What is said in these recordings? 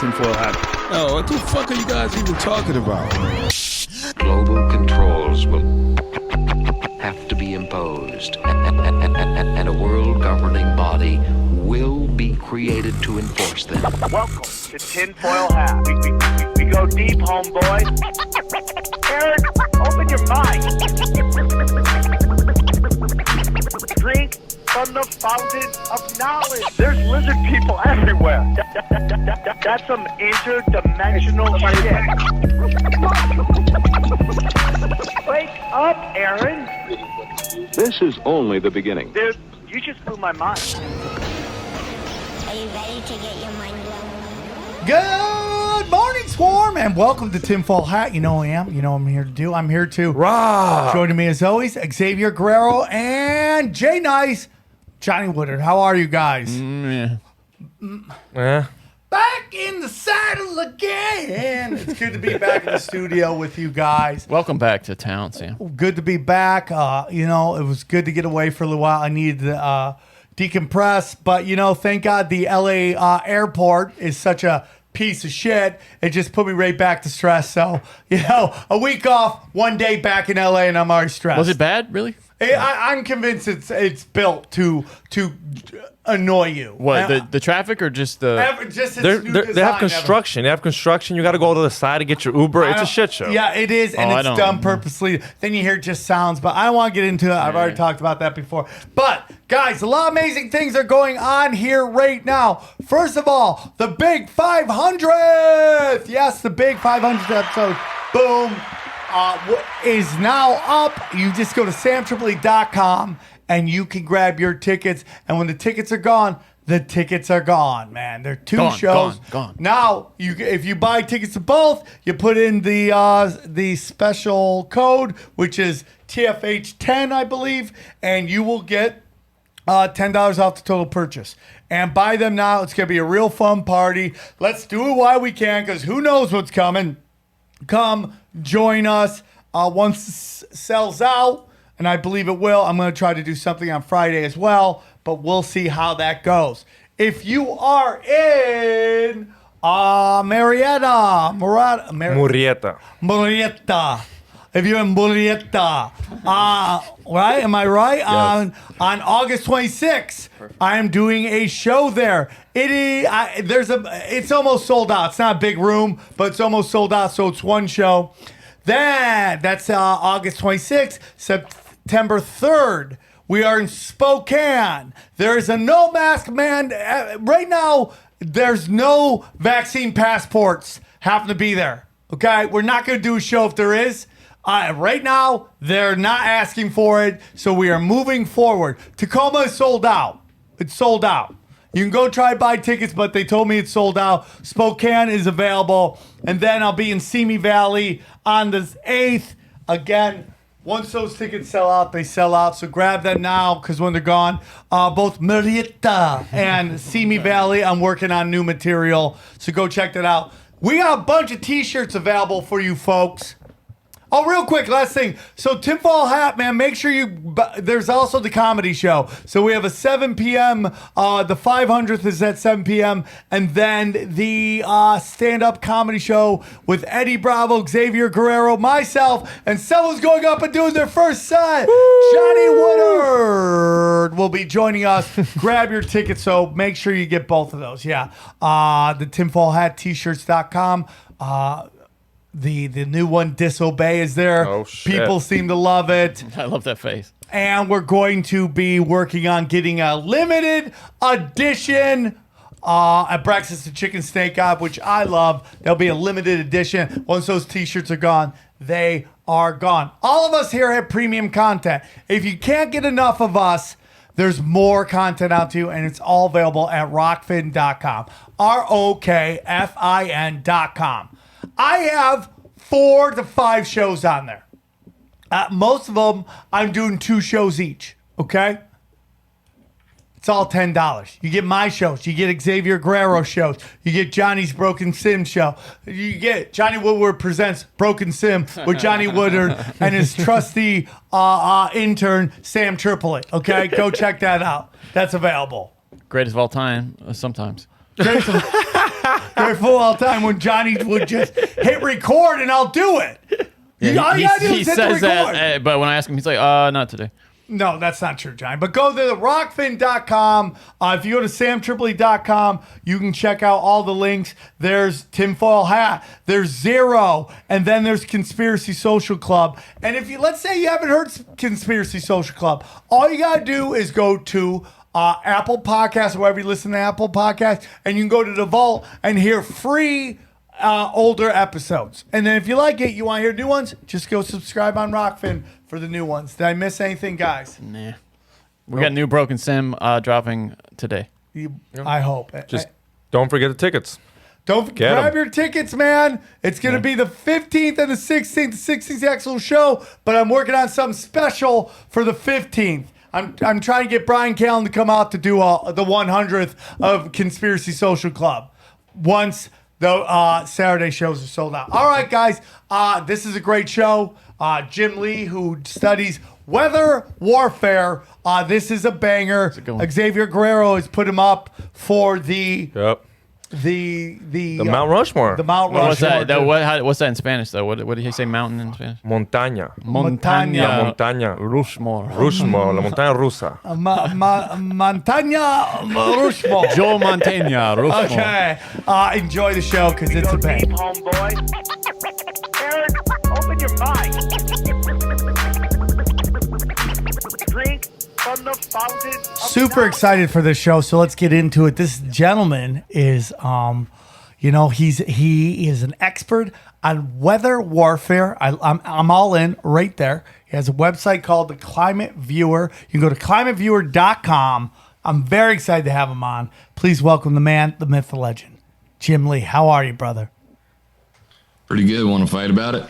tinfoil hat. Oh, what the fuck are you guys even talking about? Global controls will have to be imposed, and a world governing body will be created to enforce them. Welcome to Tinfoil Hat. We go deep, homeboy. Aaron, open your mind. Drink from the fountain of knowledge. There's lizard people everywhere. That's some interdimensional shit. Wake up, Aaron. This is only the beginning. Dude, you just blew my mind. Are you ready to get your mind blown? Good morning, Swarm, and welcome to Tinfoil Hat. You know who I am. You know what I'm here to do. I'm here to joining me as always, Xavier Guerrero and Jay Nice, Johnny Woodard. How are you guys? Back in the saddle again. It's good to be back in the studio with you guys. Welcome back to town, Sam. Good to be back. It was good to get away for a little while. I needed to decompress, but thank God the LA airport is such a piece of shit. It just put me right back to stress. So, a week off, 1 day back in LA, and I'm already stressed. Was it bad, really? I'm convinced it's built to annoy you. What, the traffic or just the... Just its new they have design. construction. They have construction. You got to go to the side to get your Uber. It's a shit show. Yeah, it is, and it's done purposely. Then you hear just sounds, but I don't want to get into it. I've already talked about that before. But, guys, a lot of amazing things are going on here right now. First of all, the big 500th! Yes, the big 500th episode. Boom. Is now up. You just go to samtripoly.com and you can grab your tickets. And when the tickets are gone, the tickets are gone, man. They're two shows. Gone. Now, if you buy tickets to both, you put in the special code, which is TFH10, I believe, and you will get $10 off the total purchase. And buy them now. It's going to be a real fun party. Let's do it while we can, because who knows what's coming. Come join us once it sells out, and I believe it will. I'm going to try to do something on Friday as well, but we'll see how that goes. If you are in Murrieta. If you're in Murrieta, right? Am I right? Yes. On August 26th, I am doing a show there. It's almost sold out. It's not a big room, but it's almost sold out, so it's one show. That's August 26th. September 3rd, we are in Spokane. There's a no mask man. Right now, there's no vaccine passports happen to be there. Okay? We're not going to do a show if there is. Right now, they're not asking for it, so we are moving forward. Tacoma is sold out. It's sold out. You can go try to buy tickets, but they told me it's sold out. Spokane is available. And then I'll be in Simi Valley on the 8th. Again, once those tickets sell out, they sell out. So grab them now, because when they're gone, both Murrieta and Simi Valley, I'm working on new material. So go check that out. We got a bunch of t-shirts available for you folks. Oh, real quick, last thing. So Tinfoil Hat, man, make sure there's also the comedy show. So we have a 7 p.m., the 500th is at 7 p.m., and then the stand-up comedy show with Eddie Bravo, Xavier Guerrero, myself, and someone's going up and doing their first set. Johnny Woodard will be joining us. Grab your tickets, so make sure you get both of those. Yeah. The tinfoilhattshirts.com. The new one, Disobey, is there. Oh, shit. People seem to love it. I love that face. And we're going to be working on getting a limited edition at Breakfast and Chicken Snake Up, which I love. There'll be a limited edition. Once those t-shirts are gone, they are gone. All of us here have premium content. If you can't get enough of us, there's more content out to you, and it's all available at rockfin.com. ROKFIN.com. I have 4 to 5 shows on there. Most of them, I'm doing 2 shows each, okay? It's all $10. You get my shows. You get Xavier Guerrero shows. You get Johnny's Broken Sim show. You get Johnny Woodward Presents Broken Sim with Johnny Woodward and his trusty intern, Sam Tripoli, okay? Go check that out. That's available. Greatest of all time, sometimes. Greatest of Grateful all the time when Johnny would just hit record and I'll do it. All you gotta do he is hit the says record. that, but when I ask him, he's like, not today. No, that's not true, Johnny. But go to rockfin.com. If you go to samtripoli.com, you can check out all the links. There's Tinfoil Hat. There's Zero. And then there's Conspiracy Social Club. And if you, let's say you haven't heard Conspiracy Social Club, all you got to do is go to Apple Podcasts, or wherever you listen to Apple Podcasts, and you can go to the vault and hear free older episodes. And then if you like it, you want to hear new ones, just go subscribe on Rockfin for the new ones. Did I miss anything, guys? Nah. We got new Broken Sim dropping today. I hope. Just don't forget the tickets. Don't Get grab 'em. your tickets, man. It's going to be the 15th and the 16th. The 16th is the actual show, but I'm working on something special for the 15th. I'm trying to get Brian Callen to come out to do the 100th of Conspiracy Social Club once the Saturday shows are sold out. All right, guys. This is a great show. Jim Lee, who studies weather warfare. This is a banger. good one. Xavier Guerrero has put him up for the Yep. the Mount Rushmore. The Mount What's Rushmore. that? What's that in Spanish, though? What did he say mountain in Spanish? Montaña. Montaña. La montaña. Rushmore. Rushmore. La montaña rusa. Montaña Rushmore. Joe Montana. Rushmore. Okay. Enjoy the show because it's Go a bang. deep, homeboy. Eric, open your mind. Drink from the fountain. Of Super knowledge. excited for this show, so let's get into it. This gentleman is, he is an expert on weather warfare. I'm all in right there. He has a website called the Climate Viewer. You can go to climateviewer.com. I'm very excited to have him on. Please welcome the man, the myth, the legend, Jim Lee. How are you, brother? Pretty good. Want to fight about it?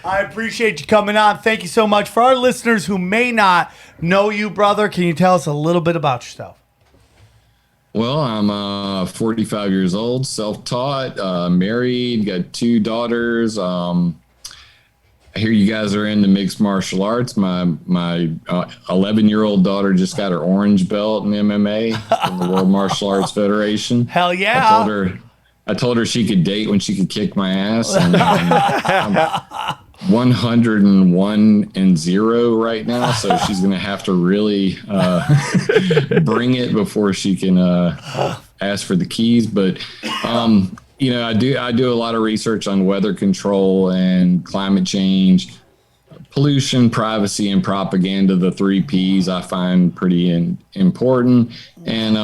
I appreciate you coming on. Thank you so much. For our listeners who may not know you, brother, can you tell us a little bit about yourself? Well, I'm 45 years old, self-taught, married, got 2 daughters. I hear you guys are into mixed martial arts. My 11-year-old daughter just got her orange belt in MMA from the World Martial Arts Federation. Hell yeah. I told her she could date when she could kick my ass. And, I'm 101-0 right now, so she's gonna have to really bring it before she can ask for the keys. But I do a lot of research on weather control and climate change, pollution, privacy, and propaganda. The 3 Ps I find pretty important. And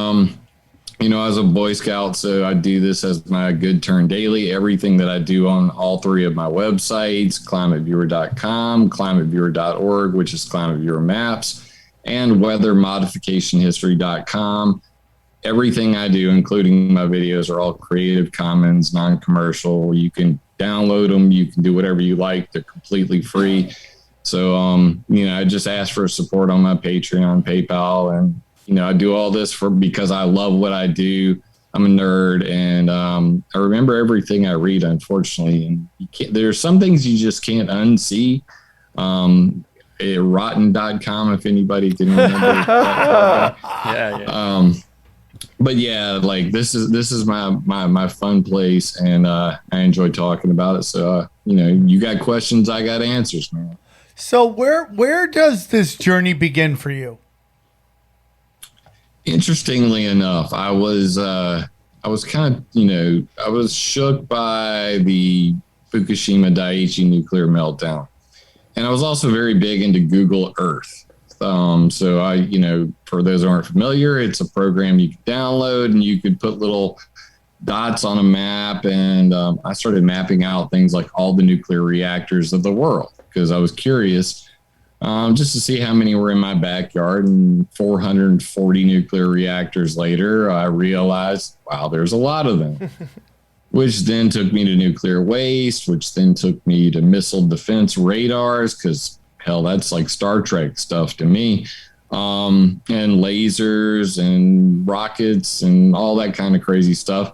I was a Boy Scout, so I do this as my good turn daily. Everything that I do on all 3 of my websites, climateviewer.com, climateviewer.org, which is Climate Viewer Maps, and weathermodificationhistory.com. Everything I do, including my videos, are all Creative Commons, non-commercial. You can download them. You can do whatever you like. They're completely free. So, I just ask for support on my Patreon, PayPal, and I do all this because I love what I do. I'm a nerd, and I remember everything I read, unfortunately. And there's some things you just can't unsee. Rotten.com, if anybody can remember. Yeah. But yeah, like this is my fun place, and I enjoy talking about it. So you got questions, I got answers, man. So where does this journey begin for you? Interestingly enough, I was kind of, I was shook by the Fukushima Daiichi nuclear meltdown. And I was also very big into Google Earth. So I, for those who aren't familiar, it's a program you can download and you could put little dots on a map. And I started mapping out things like all the nuclear reactors of the world because I was curious. Just to see how many were in my backyard. And 440 nuclear reactors later, I realized, wow, there's a lot of them, which then took me to nuclear waste, which then took me to missile defense radars, because, hell, that's like Star Trek stuff to me, and lasers and rockets and all that kind of crazy stuff.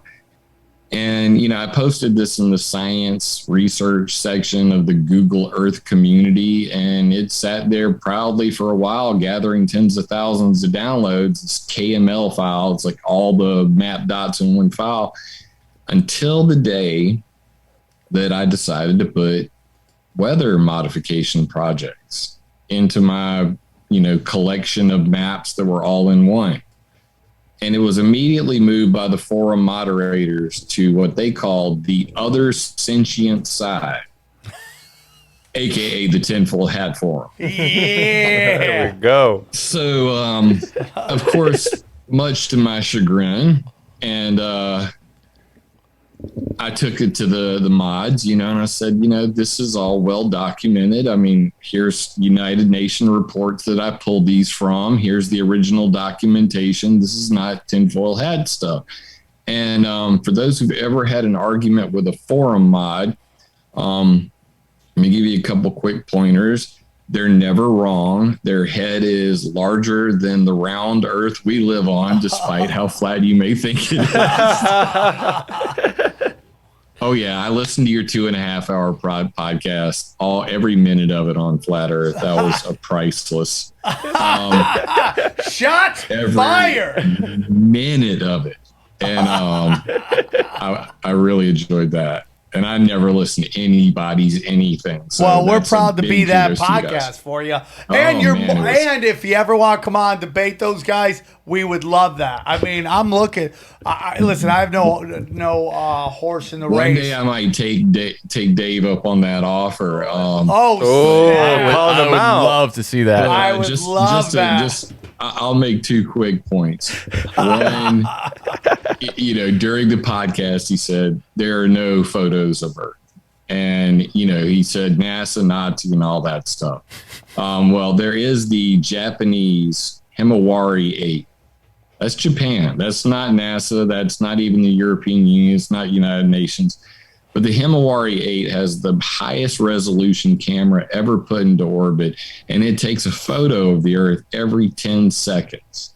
And, I posted this in the science research section of the Google Earth community, and it sat there proudly for a while, gathering tens of thousands of downloads. This KML file, it's like all the map dots in one file, until the day that I decided to put weather modification projects into my, collection of maps that were all in one. And it was immediately moved by the forum moderators to what they called the other sentient side, aka the tinfoil hat forum. There we go. So, of course, much to my chagrin, and I took it to the mods, and I said, this is all well documented. I mean, here's United Nations reports that I pulled these from. Here's the original documentation. This is not tinfoil hat stuff. And for those who've ever had an argument with a forum mod, let me give you a couple quick pointers. They're never wrong. Their head is larger than the round earth we live on, despite how flat you may think it is. Oh, yeah. I listened to your 2.5 hour podcast, every minute of it on Flat Earth. That was priceless. Shots fired. Minute of it. And I really enjoyed that. And I never listen to anybody's anything. So well, we're proud to be that podcast for you. And and if you ever want to come on and debate those guys, we would love that. I mean, I'm looking. Listen, I have no horse in the race. One day I might take Dave up on that offer. I would love to see that. I would love that. I'll make 2 quick points. One, during the podcast, he said there are no photos of Earth. And, he said NASA, Nazi, and all that stuff. Well, there is the Japanese Himawari 8. That's Japan. That's not NASA. That's not even the European Union. It's not United Nations. But the Himawari 8 has the highest resolution camera ever put into orbit, and it takes a photo of the Earth every 10 seconds.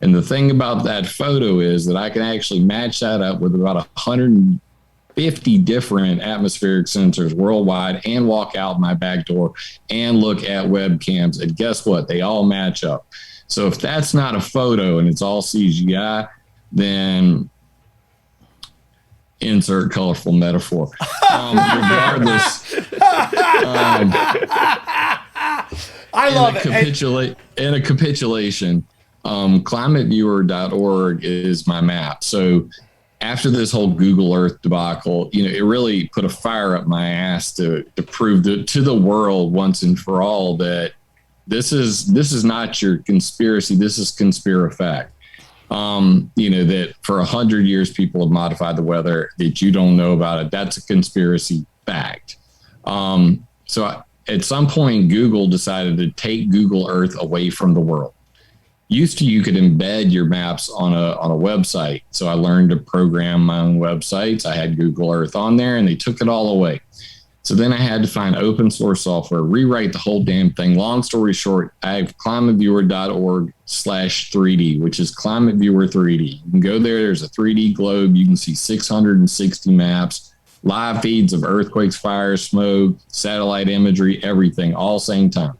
And the thing about that photo is that I can actually match that up with about 150 different atmospheric sensors worldwide and walk out my back door and look at webcams. And guess what? They all match up. So if that's not a photo and it's all CGI, then insert colorful metaphor. Regardless, I love it. In a capitulation, climateviewer.org is my map. So after this whole Google Earth debacle, it really put a fire up my ass to prove to the world once and for all that this is not your conspiracy. This is conspirafact. That for 100 years people have modified the weather, that you don't know about it. That's a conspiracy fact. At some point, Google decided to take Google Earth away from the world. Used to, you could embed your maps on a website. So I learned to program my own websites. I had Google Earth on there, and they took it all away. So then I had to find open source software, rewrite the whole damn thing. Long story short, I have climateviewer.org/3D, which is Climate Viewer 3D. You can go there. There's a 3D globe. You can see 660 maps, live feeds of earthquakes, fires, smoke, satellite imagery, everything, all same time.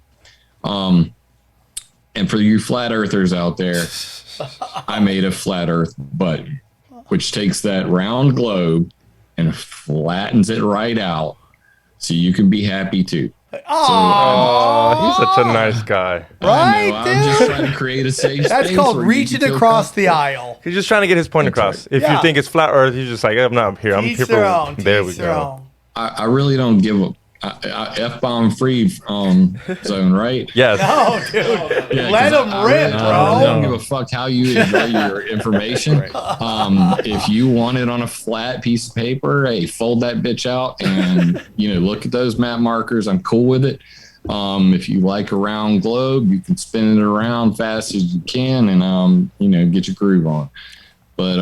And for you flat earthers out there, I made a flat earth button, which takes that round globe and flattens it right out. So you can be happy too. Oh, he's such a nice guy. Right, I'm just trying to create a safe That's space. called reaching across the aisle. He's just trying to get his point across. Right. If you think it's flat Earth, he's just like, I'm not here. I'm here for. There we go. I really don't give a F-bomb free zone, right? Yes. No, dude. Yeah, Let him rip, bro. I don't give a fuck how you enjoy your information. If you want it on a flat piece of paper, hey, fold that bitch out and look at those map markers. I'm cool with it. If you like a round globe, you can spin it around fast as you can and get your groove on. But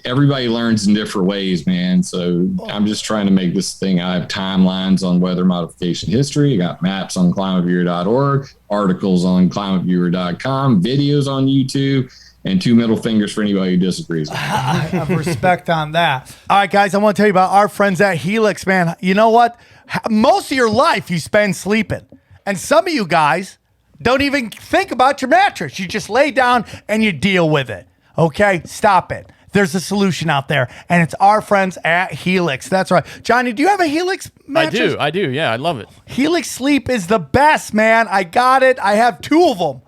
everybody learns in different ways, man. So I'm just trying to make this thing. I have timelines on weather modification history. I got maps on climateviewer.org, articles on climateviewer.com, videos on YouTube. and 2 middle fingers for anybody who disagrees with me. I have respect on that. All right, guys, I want to tell you about our friends at Helix, man. You know what? Most of your life you spend sleeping. And some of you guys don't even think about your mattress. You just lay down and you deal with it. Okay? Stop it. There's a solution out there, and it's our friends at Helix. That's right. Johnny, do you have a Helix mattress? I do. Yeah, I love it. Helix Sleep is the best, man. I got it. I have 2 of them.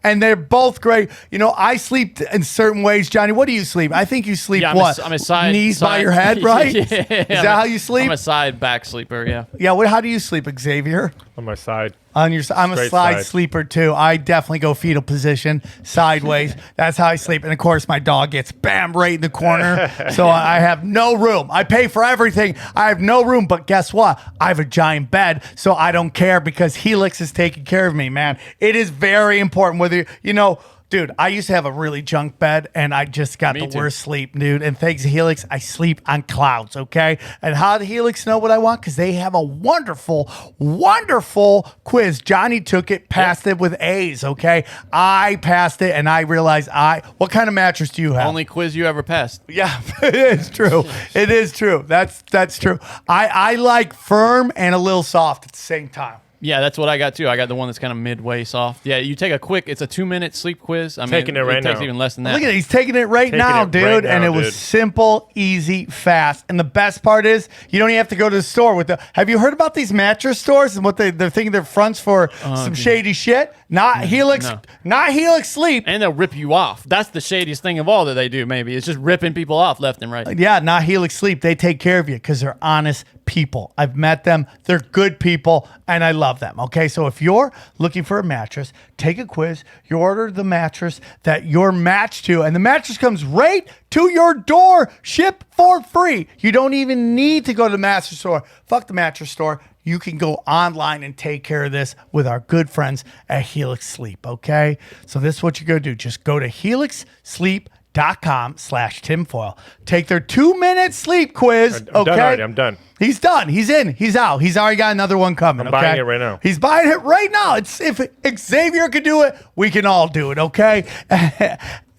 And they're both great. You know, I sleep in certain ways. Johnny, what do you sleep? I think you sleep what? I'm a side knees by your head, right? Yeah, is that how you sleep? I'm a side back sleeper. Yeah. Yeah. How do you sleep, Xavier? On my side. I'm a Straight side sleeper too. I definitely go fetal position, sideways. That's how I sleep. And of course, my dog gets bam right in the corner. So I have no room. I pay for everything. I have no room. But guess what? I have a giant bed, so I don't care because Helix is taking care of me, man. It is very important whether you know. Dude, I used to have a really junk bed, and I just got the worst sleep, dude. And thanks to Helix, I sleep on clouds, okay? And how did Helix know what I want? Because they have a wonderful, wonderful quiz. Johnny took it, passed it with A's, okay? I passed it, and I realized what kind of mattress do you have? Only quiz you ever passed. Yeah, it is true. It is true. That's true. I like firm and a little soft at the same time. Yeah, that's what I got too. I got the one that's kind of midway soft. Yeah, you take it's a 2-minute sleep quiz. Taking it right it takes now. even less than that. Look at it. He's taking it right now, dude. And it was simple, easy, fast. And the best part is you don't even have to go to the store have you heard about these mattress stores and what they're thinking they're fronts for some shady shit? Not Helix, not Helix Sleep. And they'll rip you off. That's the shadiest thing of all that they do, maybe. It's just ripping people off left and right. Yeah, not Helix Sleep. They take care of you because they're honest people. I've met them. They're good people, and I love them. Okay, so if you're looking for a mattress, take a quiz. You order the mattress that you're matched to, and the mattress comes right to your door, shipped for free. You don't even need to go to the mattress store. Fuck the mattress store. You can go online and take care of this with our good friends at Helix Sleep, okay? So this is what you're going to do. Just go to helixsleep.com/tinfoil. Take their 2-minute sleep quiz, okay? I'm done. He's done. He's in. He's out. He's already got another one coming, I'm buying it right now. He's buying it right now. If Xavier could do it, we can all do it, okay?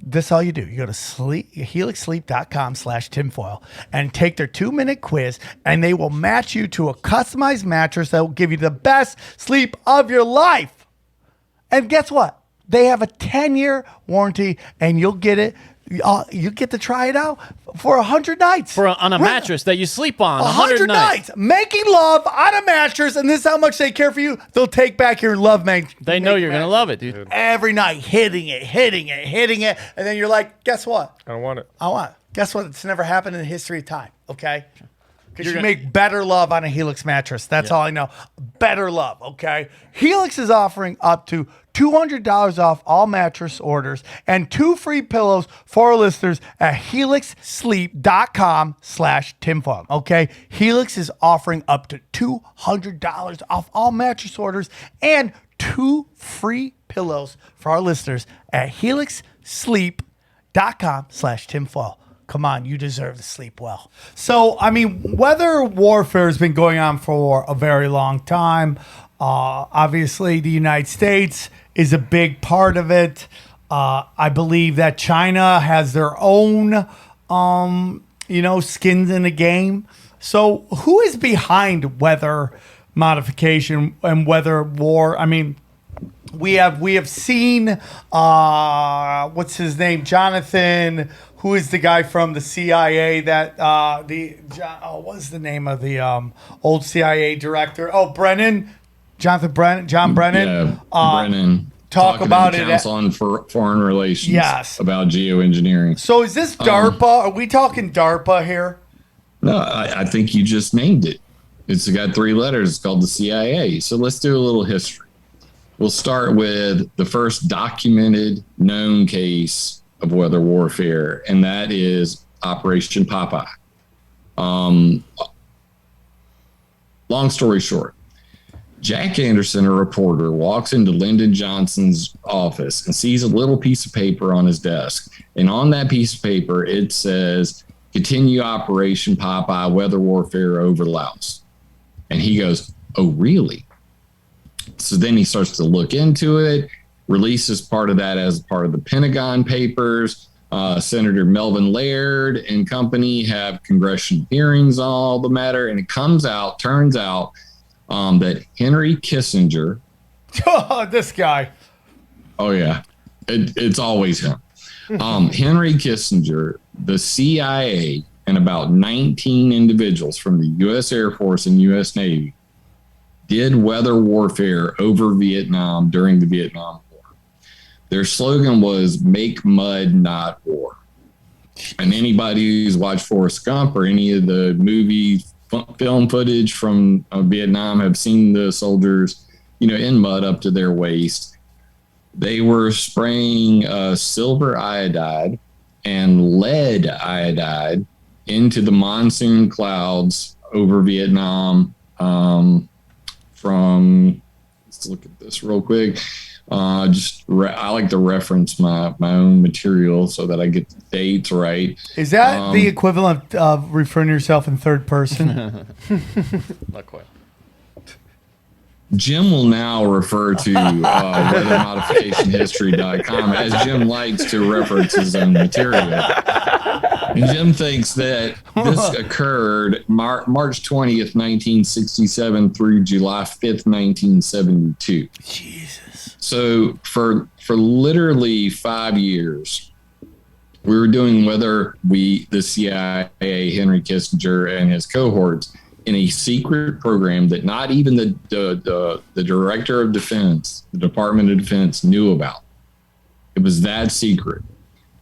This all you do. You go to helixsleep.com/tinfoil and take their 2-minute quiz, and they will match you to a customized mattress that will give you the best sleep of your life. And guess what? They have a 10-year warranty, and you'll get it. You get to try it out for 100 nights. On a mattress that you sleep on. 100 nights. Making love on a mattress, and this is how much they care for you. They'll take back your love, man. They know you're going to love it, dude. Every night, hitting it. And then you're like, guess what? I don't want it. Guess what? It's never happened in the history of time, okay? Because you make better love on a Helix mattress. That's all I know. Better love, okay? Helix is offering up to $200 off all mattress orders and 2 free pillows for our listeners at helixsleep.com/tinfoil, okay? Helix is offering up to $200 off all mattress orders and 2 free pillows for our listeners at helixsleep.com/tinfoil. Come on, you deserve to sleep well. So, I mean, weather warfare has been going on for a very long time. Obviously, the United States is a big part of it. I believe that China has their own, skins in the game. So, who is behind weather modification and weather war? I mean, we have seen what's his name, Jonathan. Who is the guy from the CIA that what's the name of the old CIA director? Oh, Brennan, John Brennan. Yeah, Brennan. Talk about it. Council on Foreign Relations. Yes. About geoengineering. So is this DARPA? Are we talking DARPA here? No, I think you just named it. It's got 3 letters. It's called the CIA. So let's do a little history. We'll start with the first documented known case of weather warfare, and that is Operation Popeye. Long story short, Jack Anderson, a reporter, walks into Lyndon Johnson's office and sees a little piece of paper on his desk. And on that piece of paper, it says, "Continue Operation Popeye, weather warfare over Laos." And he goes, "Oh, really?" So then he starts to look into it. releases part of that as part of the Pentagon Papers. Senator Melvin Laird and company have congressional hearings on all the matter, and it turns out that Henry Kissinger. Oh, this guy. Oh yeah, it's always him. Henry Kissinger, the CIA, and about 19 individuals from the U.S. Air Force and U.S. Navy did weather warfare over Vietnam during the Vietnam War. Their slogan was "Make mud, not war." And anybody who's watched Forrest Gump or any of the movie film footage from Vietnam have seen the soldiers, in mud up to their waist. They were spraying silver iodide and lead iodide into the monsoon clouds over Vietnam. Let's look at this real quick. I like to reference my own material so that I get the dates right. Is that the equivalent of referring to yourself in third person? Not quite. Jim will now refer to weathermodificationhistory.com as Jim likes to reference his own material. And Jim thinks that this occurred March 20th, 1967 through July 5th, 1972. Jesus. So for literally 5 years, we were doing the CIA, Henry Kissinger and his cohorts, in a secret program that not even the director of defense, the Department of Defense, knew about. It was that secret.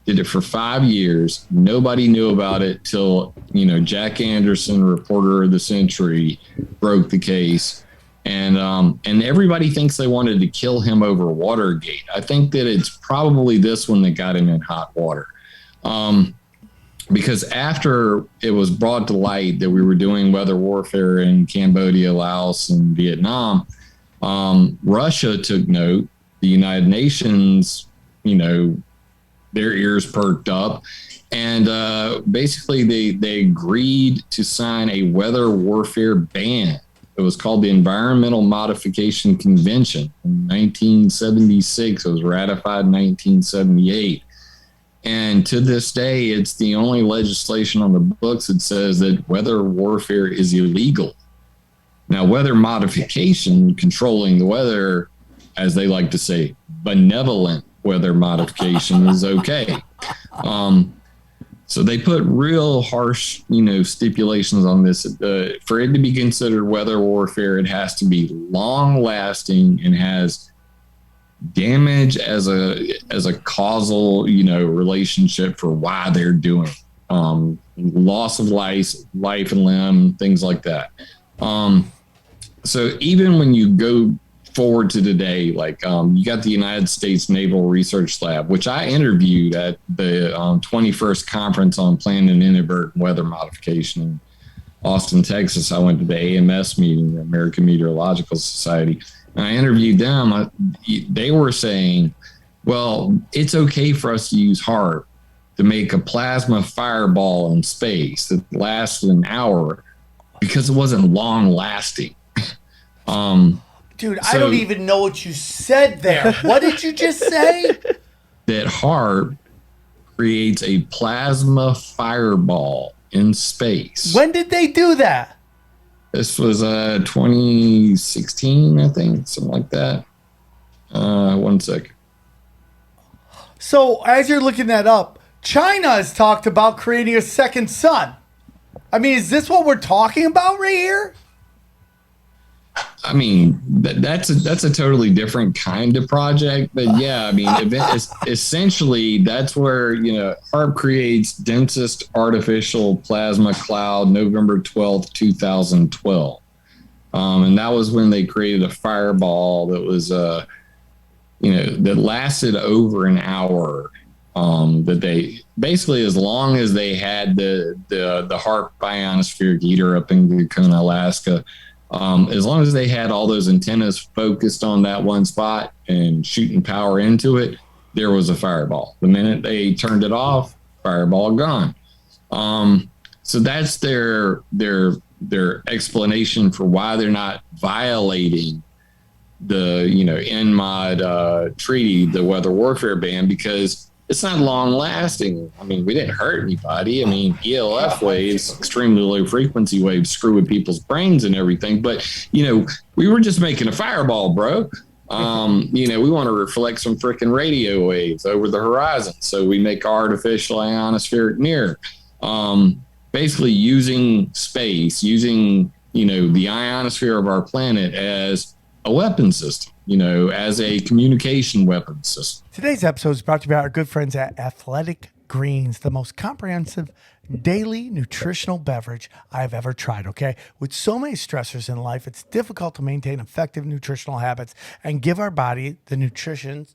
Did it for 5 years. Nobody knew about it till, Jack Anderson, reporter of the century, broke the case. And everybody thinks they wanted to kill him over Watergate. I think that it's probably this one that got him in hot water. Because after it was brought to light that we were doing weather warfare in Cambodia, Laos, and Vietnam, Russia took note. The United Nations, their ears perked up. And basically they agreed to sign a weather warfare ban. It was called the Environmental Modification Convention in 1976. It was ratified in 1978. And to this day, it's the only legislation on the books that says that weather warfare is illegal. Now, weather modification, controlling the weather, as they like to say, benevolent weather modification is okay. So they put real harsh, stipulations on this. For it to be considered weather warfare, it has to be long lasting and has damage as a causal, relationship for why they're doing loss of life and limb, things like that. So even when you go forward to today, like you got the United States Naval Research Lab, which I interviewed at the 21st Conference on Planned and Inadvertent Weather Modification in Austin, Texas. I went to the AMS meeting, the American Meteorological Society. And I interviewed them. They were saying, well, it's okay for us to use HAARP to make a plasma fireball in space that lasted an hour because it wasn't long lasting. Dude, I don't even know what you said there. What did you just say? That HAARP creates a plasma fireball in space. When did they do that? This was 2016, I think, something like that. 1 second. So as you're looking that up, China has talked about creating a second sun. I mean, is this what we're talking about right here? I mean, that's a totally different kind of project. But yeah, I mean, essentially, that's where, HAARP creates densest artificial plasma cloud November 12th, 2012. And that was when they created a fireball that was, that lasted over an hour. That they basically, as long as they had the HAARP ionospheric heater up in Gacona, Alaska, as long as they had all those antennas focused on that one spot and shooting power into it, there was a fireball. The minute they turned it off, fireball gone. So that's their explanation for why they're not violating NMOD treaty, the weather warfare ban, because it's not long lasting. I mean, we didn't hurt anybody. I mean, ELF waves, extremely low frequency waves, screw with people's brains and everything. But, we were just making a fireball, bro. We want to reflect some freaking radio waves over the horizon. So we make artificial ionospheric mirror. Basically using space, using, the ionosphere of our planet as a weapon system, as a communication weapon system. Today's episode is brought to you by our good friends at Athletic Greens, the most comprehensive daily nutritional beverage I've ever tried, okay? With so many stressors in life, it's difficult to maintain effective nutritional habits and give our body the nutrients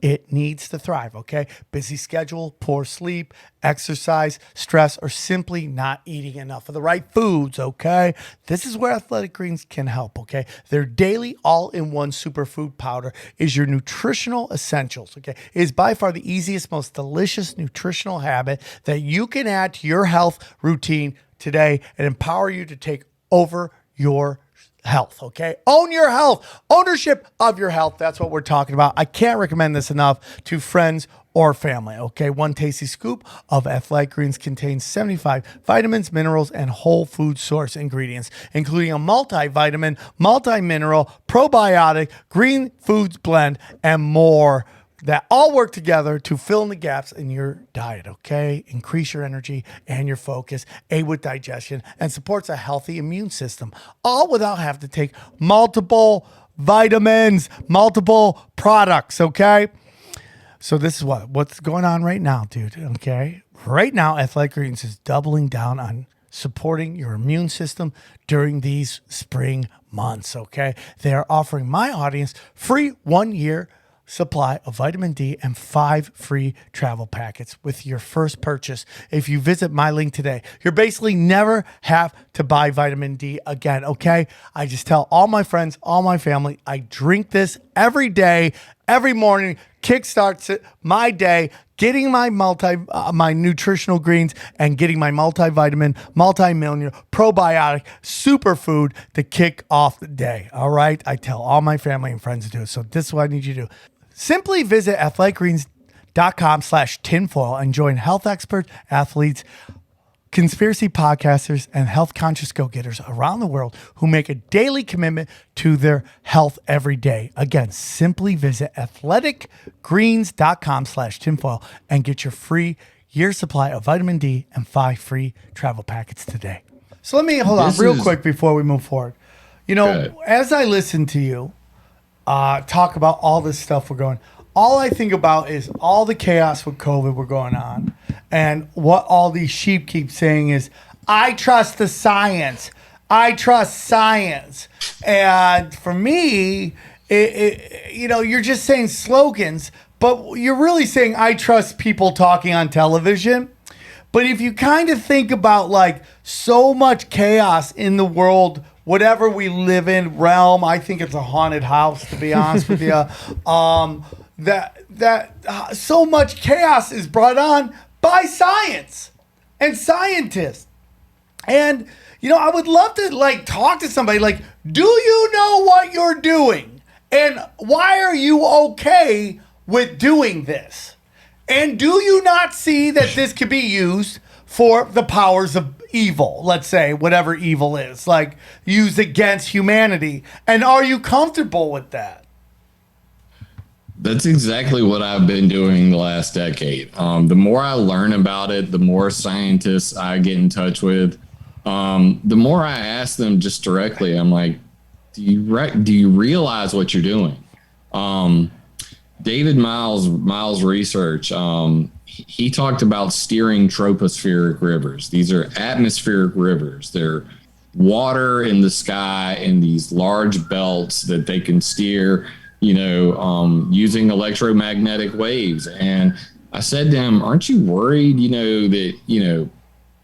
it needs to thrive, okay? Busy schedule, poor sleep, exercise, stress, or simply not eating enough of the right foods, okay? This is where Athletic Greens can help, okay? Their daily all-in-one superfood powder is your nutritional essentials, okay? It is by far the easiest, most delicious nutritional habit that you can add to your health routine today and empower you to take over your health, okay? Own your health. Ownership of your health. That's what we're talking about. I can't recommend this enough to friends or family, okay? One tasty scoop of Athletic Greens contains 75 vitamins, minerals, and whole food source ingredients, including a multivitamin, multi-mineral, probiotic, green foods blend, and more that all work together to fill in the gaps in your diet, okay? Increase your energy and your focus, aid with digestion, and supports a healthy immune system, all without having to take multiple vitamins, multiple products, okay? So this is what's going on right now, dude, okay? Right now, Athletic Greens is doubling down on supporting your immune system during these spring months, okay? They are offering my audience free 1-year supply of vitamin D and 5 free travel packets with your first purchase if you visit my link today. You're basically never have to buy vitamin D again, okay? I just tell all my friends, all my family, I drink this every day, every morning, kickstarts my day, getting my my nutritional greens and getting my multivitamin, multi-mineral, probiotic, superfood to kick off the day, all right? I tell all my family and friends to do it. So this is what I need you to do. Simply visit athleticgreens.com/tinfoil and join health experts, athletes, conspiracy podcasters, and health conscious go-getters around the world who make a daily commitment to their health every day. Again, simply visit athleticgreens.com/tinfoil and get your free year supply of vitamin D and 5 free travel packets today. So let me hold on real quick before we move forward. As I listen to you talk about all this stuff all I think about is all the chaos with COVID we're going on. And what all these sheep keep saying is, I trust the science. I trust science. And for me, you're just saying slogans, but you're really saying, I trust people talking on television. But if you kind of think about like so much chaos in the world, whatever we live in realm, I think it's a haunted house, to be honest with you. That so much chaos is brought on by science and scientists. And, I would love to talk to somebody do you know what you're doing? And why are you okay with doing this? And do you not see that this could be used for the powers of evil, let's say, whatever evil is, used against humanity? And are you comfortable with that? That's exactly what I've been doing the last decade. The more I learn about it, the more scientists I get in touch with, the more I ask them just directly. I'm like, do you realize what you're doing? David Miles research, he talked about steering tropospheric rivers. These are atmospheric rivers. They're water in the sky in these large belts that they can steer, using electromagnetic waves. And I said to him, aren't you worried, that, the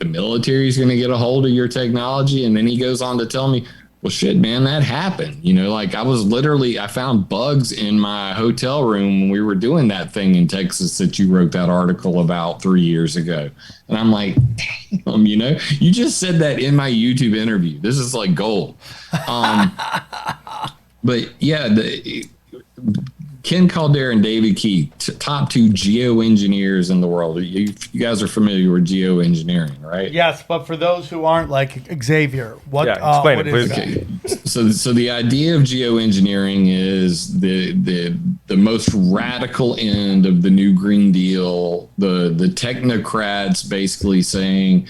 military is going to get a hold of your technology? And then he goes on to tell me, well, shit, man, that happened. I found bugs in my hotel room when we were doing that thing in Texas that you wrote that article about 3 years ago. And I'm like, damn, you just said that in my YouTube interview. This is like gold. but yeah, Ken Calder and David Keith, top two geoengineers in the world. You guys are familiar with geoengineering, right? Yes, but for those who aren't, like Xavier, what? Explain what it, is please. that? Okay, so the idea of geoengineering is the most radical end of the New Green Deal. The technocrats basically saying,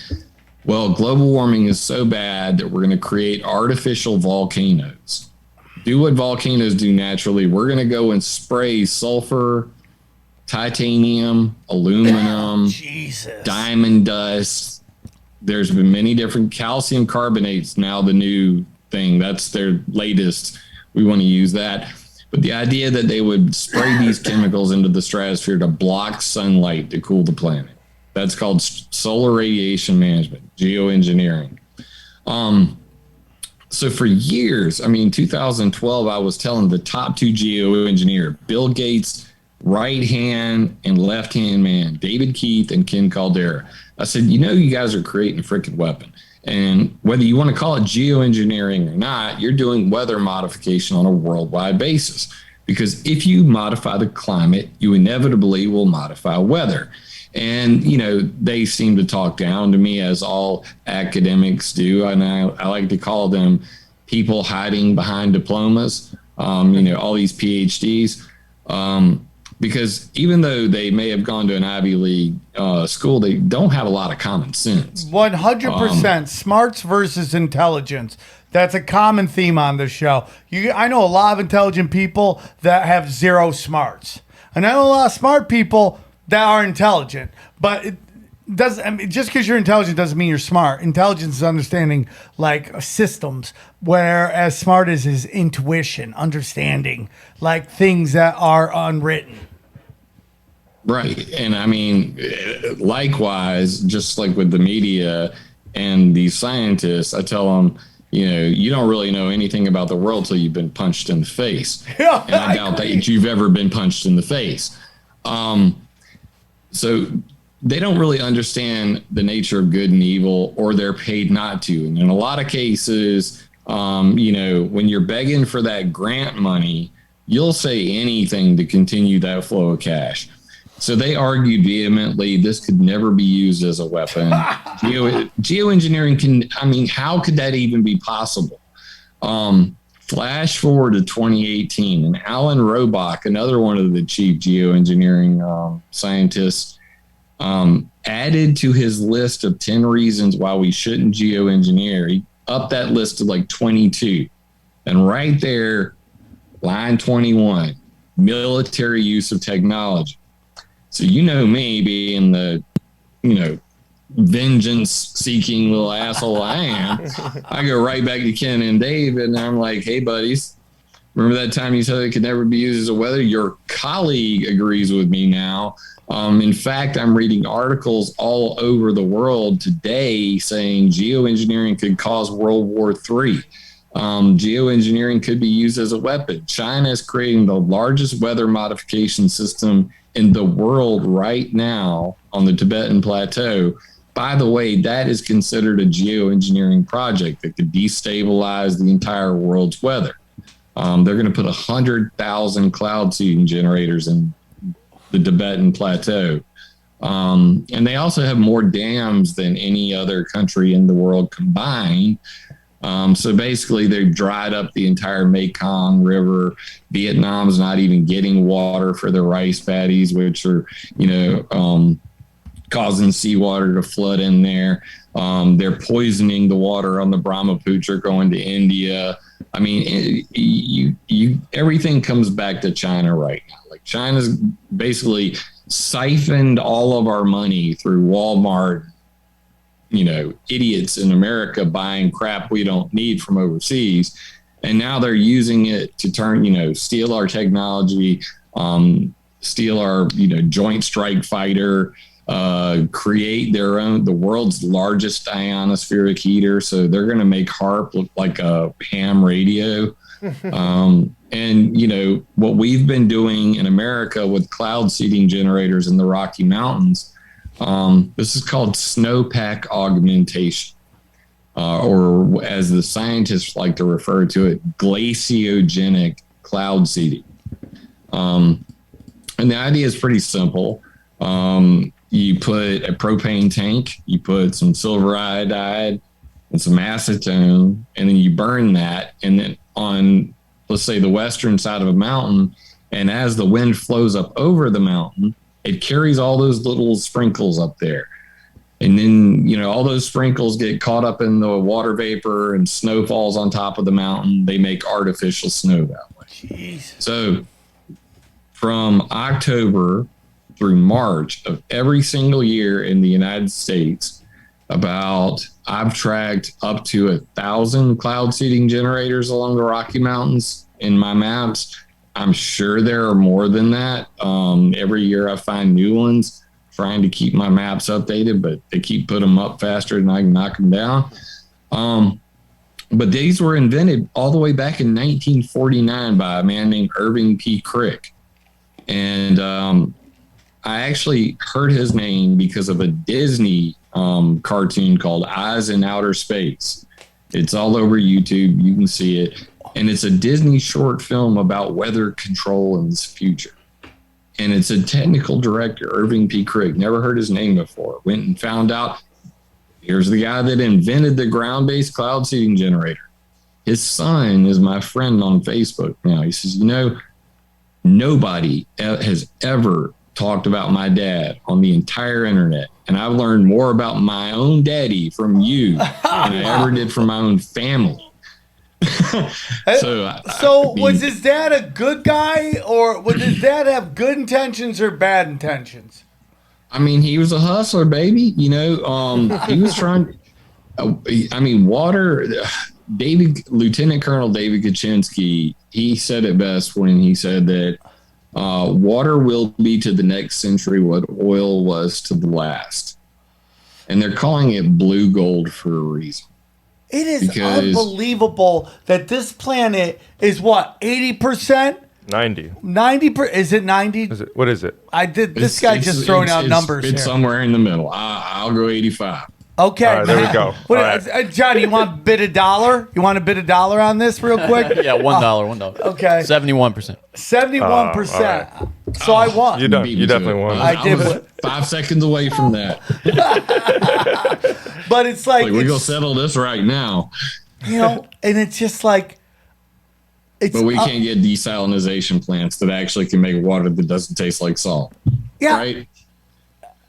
well, global warming is so bad that we're going to create artificial volcanoes. Do what volcanoes do naturally. We're going to go and spray sulfur, titanium, aluminum, Jesus. diamond dust. There's been many different calcium carbonates. Now the new thing, that's their latest. We want to use that. But the idea that they would spray these chemicals into the stratosphere to block sunlight to cool the planet. That's called solar radiation management, geoengineering. So for years, I mean, 2012, I was telling the top two geoengineer, Bill Gates, right hand and left hand man, David Keith and Ken Calder. I said, you guys are creating a freaking weapon. And whether you want to call it geoengineering or not, you're doing weather modification on a worldwide basis. Because if you modify the climate, you inevitably will modify weather. And, they seem to talk down to me, as all academics do. And I like to call them people hiding behind diplomas, all these PhDs. Because even though they may have gone to an Ivy League school, they don't have a lot of common sense. 100% smarts versus intelligence. That's a common theme on this show. I know a lot of intelligent people that have zero smarts. And I know a lot of smart people that are intelligent, but just because you're intelligent doesn't mean you're smart. Intelligence is understanding like systems, whereas smart is intuition, understanding like things that are unwritten. Right. And I mean, likewise, just like with the media and these scientists, I tell them, you don't really know anything about the world till you've been punched in the face. Yeah, and I doubt that you've ever been punched in the face. So they don't really understand the nature of good and evil, or they're paid not to. And in a lot of cases, when you're begging for that grant money, you'll say anything to continue that flow of cash. So they argued vehemently this could never be used as a weapon. Geoengineering how could that even be possible? Flash forward to 2018, and Alan Robach, another one of the chief geoengineering scientists, added to his list of 10 reasons why we shouldn't geoengineer. He upped that list to like 22. And right there, line 21, military use of technology. So me being the, vengeance-seeking little asshole I am, I go right back to Ken and Dave, and I'm like, hey, buddies, remember that time you said it could never be used as a weather? Your colleague agrees with me now. In fact, I'm reading articles all over the world today saying geoengineering could cause World War III. Geoengineering could be used as a weapon. China is creating the largest weather modification system in the world right now on the Tibetan Plateau. By the way, that is considered a geoengineering project that could destabilize the entire world's weather. They're going to put 100,000 cloud seeding generators in the Tibetan Plateau. And they also have more dams than any other country in the world combined. So basically, they've dried up the entire Mekong River. Vietnam's not even getting water for their rice paddies, which are, causing seawater to flood in there. They're poisoning the water on the Brahmaputra going to India. I mean, everything comes back to China right now. Like China's basically siphoned all of our money through Walmart. Idiots in America buying crap we don't need from overseas. And now they're using it to turn, steal our technology, steal our, Joint Strike Fighter, create the world's largest ionospheric heater. So they're going to make HAARP look like a ham radio. And, what we've been doing in America with cloud seeding generators in the Rocky Mountains, this is called snowpack augmentation. or as the scientists like to refer to it, glaciogenic cloud seeding. And the idea is pretty simple. You put a propane tank, you put some silver iodide and some acetone, and then you burn that. And then on, let's say, the western side of a mountain, and as the wind flows up over the mountain, it carries all those little sprinkles up there. And then, all those sprinkles get caught up in the water vapor and snow falls on top of the mountain. They make artificial snow that way. Jeez. So from October through March of every single year in the United States, I've tracked up to 1,000 cloud seeding generators along the Rocky Mountains in my maps. I'm sure there are more than that. Every year I find new ones, trying to keep my maps updated, but they keep putting them up faster than I can knock them down. But these were invented all the way back in 1949 by a man named Irving P. Crick. And I actually heard his name because of a Disney cartoon called Eyes in Outer Space. It's all over YouTube. You can see it. And it's a Disney short film about weather control in the future. And it's a technical director, Irving P. Crick. Never heard his name before. Went and found out, here's the guy that invented the ground-based cloud seeding generator. His son is my friend on Facebook now. He says, nobody has ever talked about my dad on the entire internet. And I've learned more about my own daddy from you than I ever did from my own family. So was his dad a good guy, or would his dad have good intentions or bad intentions? I mean, he was a hustler, baby. He was trying. Water. Lieutenant Colonel David Kaczynski, he said it best when he said that water will be to the next century what oil was to the last, and they're calling it blue gold for a reason. It is unbelievable that this planet is what, 80%? 90. 90%? Is it 90? What is it? This guy just throwing out numbers It's here. somewhere in the middle. I'll go 85. Okay. All right, there we go. Johnny, you want to bid $1? You want to bid $1 on this real quick? Yeah, $1. Okay. 71%. 71%. So I won. You definitely won. I did. Was 5 seconds away from that. But it's like we're going to settle this right now. And it's just like, but we can't get desalinization plants that actually can make water that doesn't taste like salt. Yeah. Right?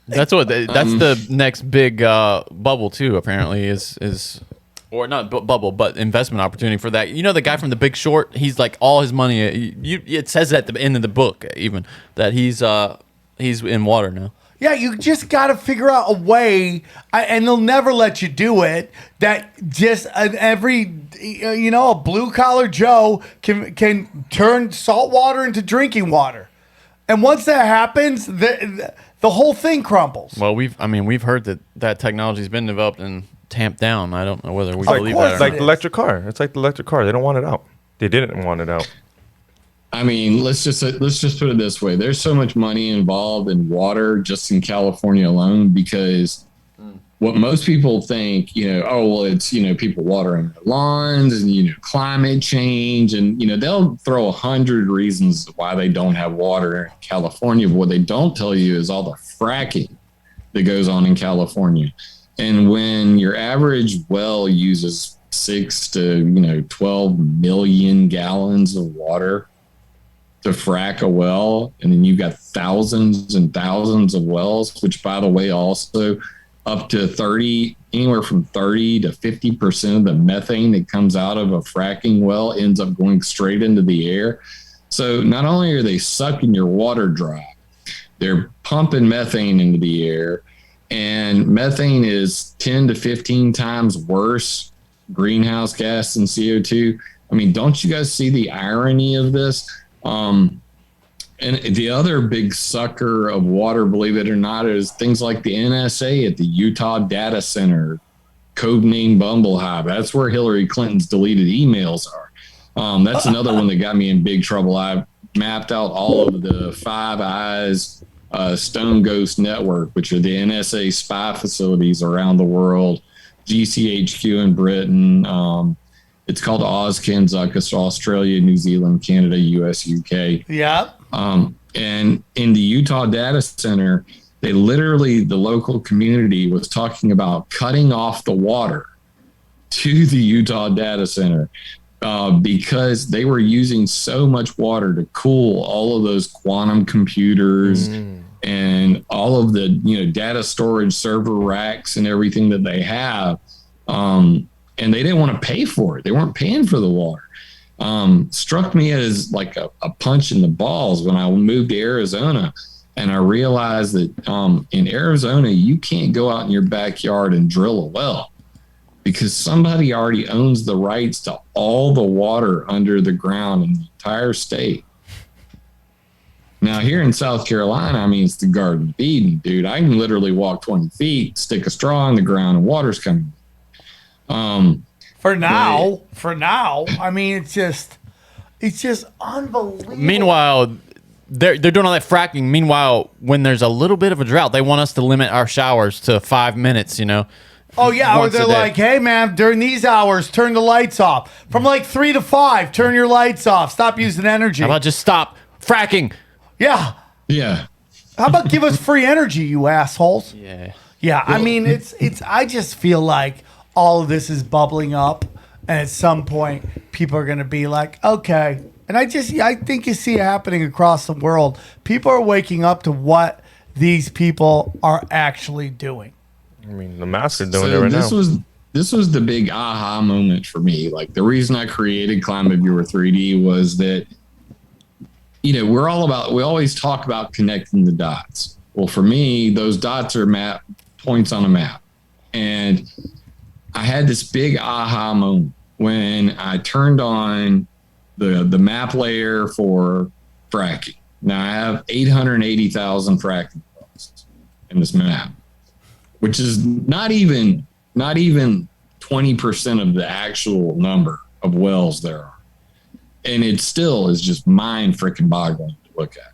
That's the next big bubble too. Apparently, is or not bubble, but investment opportunity for that. The guy from The Big Short. He's like all his money. It says at the end of the book even that he's in water now. Yeah, you just got to figure out a way, and they'll never let you do it, that just every, a blue-collar Joe can turn salt water into drinking water. And once that happens, the whole thing crumbles. Well, we've heard that technology's been developed and tamped down. I don't know whether we Of believe course that or It's like not. the electric car. It's like the electric car. They don't want it out. They didn't want it out. I mean, let's just put it this way. There's so much money involved in water just in California alone, because what most people think, it's, people watering their lawns and, climate change. And, they'll throw 100 reasons why they don't have water in California. But what they don't tell you is all the fracking that goes on in California. And when your average well uses 6 to 12 million gallons of water to frack a well, and then you've got thousands and thousands of wells, which, by the way, also up to anywhere from 30 to 50% of the methane that comes out of a fracking well ends up going straight into the air. So not only are they sucking your water dry, they're pumping methane into the air, and methane is 10 to 15 times worse greenhouse gas than CO2. I mean, don't you guys see the irony of this? And the other big sucker of water, believe it or not, is things like the NSA at the Utah Data Center, codename Bumblehive. That's where Hillary Clinton's deleted emails are. That's another one that got me in big trouble. I mapped out all of the Five Eyes Stone Ghost Network, which are the NSA spy facilities around the world GCHQ in Britain. It's called AusCanZuckus, Australia, New Zealand, Canada, US, UK. Yeah. And in the Utah data center, they literally, the local community was talking about cutting off the water to the Utah data center because they were using so much water to cool all of those quantum computers and all of the data storage server racks and everything that they have. And they didn't want to pay for it. They weren't paying for the water. Struck me as like a punch in the balls when I moved to Arizona. And I realized that in Arizona, you can't go out in your backyard and drill a well because somebody already owns the rights to all the water under the ground in the entire state. Now, here in South Carolina, I mean, it's the Garden of Eden, dude. I can literally walk 20 feet, stick a straw in the ground, and water's coming. For now, I mean, it's just unbelievable. Meanwhile, they're doing all that fracking. Meanwhile, when there's a little bit of a drought, they want us to limit our showers to 5 minutes, Oh, yeah, or once a they're day. like, hey, man, during these hours, turn the lights off. From like 3 to 5, turn your lights off. Stop using energy. How about just stop fracking? Yeah. Yeah. How about give us free energy, you assholes? Yeah. Yeah, I mean, it's. I just feel like all of this is bubbling up, and at some point, people are going to be like, okay. And I think you see it happening across the world. People are waking up to what these people are actually doing. I mean, the masks are doing it right now. This was the big aha moment for me. Like the reason I created Climate Viewer 3D was that, we always talk about connecting the dots. Well, for me, those dots are points on a map. And I had this big aha moment when I turned on the map layer for fracking. Now I have 880,000 fracking wells in this map, which is not even 20% of the actual number of wells there are. And it still is just mind freaking boggling to look at.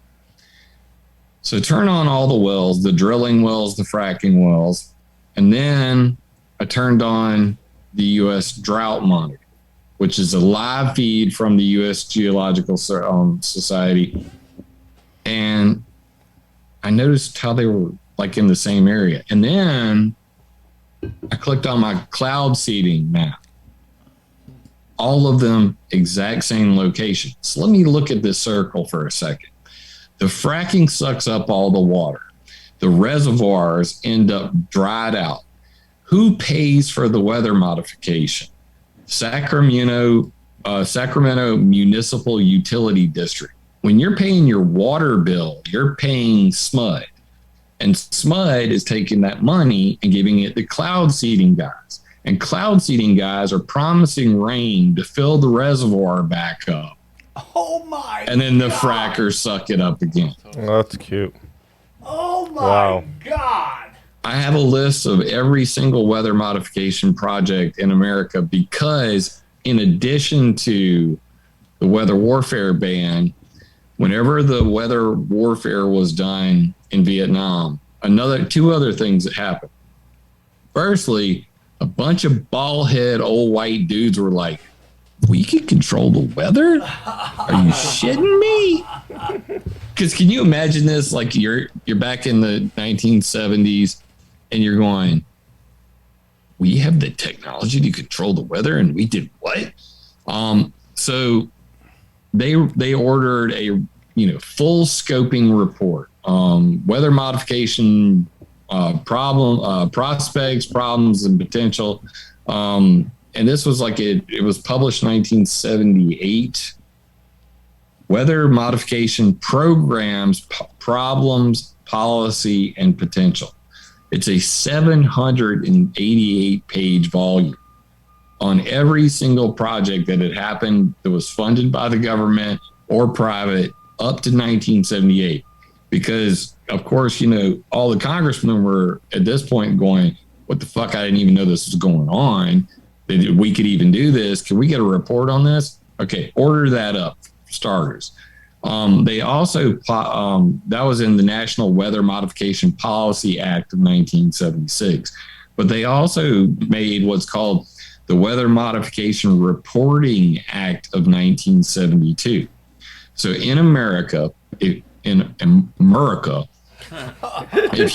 So turn on all the wells, the drilling wells, the fracking wells, and then I turned on the U.S. Drought Monitor, which is a live feed from the U.S. Geological Society. And I noticed how they were like in the same area. And then I clicked on my cloud seeding map. All of them exact same location. So let me look at this circle for a second. The fracking sucks up all the water. The reservoirs end up dried out. Who pays for the weather modification? Sacramento Municipal Utility District. When you're paying your water bill, you're paying SMUD. And SMUD is taking that money and giving it to cloud seeding guys. And cloud seeding guys are promising rain to fill the reservoir back up. Oh, my And then the frackers suck it up again. Oh, that's cute. Oh, my Wow. God. I have a list of every single weather modification project in America because in addition to the weather warfare ban, whenever the weather warfare was done in Vietnam, two other things that happened. Firstly, a bunch of bald head old white dudes were like, we can control the weather? Are you shitting me? Because can you imagine this? Like you're back in the 1970s and you're going, we have the technology to control the weather and we did what? So they ordered a full scoping report, weather modification prospects, problems, and potential. And this was like it was published in 1978. Weather modification programs, problems, policy, and potential. It's a 788-page volume on every single project that had happened that was funded by the government or private up to 1978. Because, of course, all the congressmen were at this point going, what the fuck? I didn't even know this was going on. That we could even do this. Can we get a report on this? Okay, order that up, for starters. They also, that was in the National Weather Modification Policy Act of 1976. but they also made what's called the Weather Modification Reporting Act of 1972. So in America, if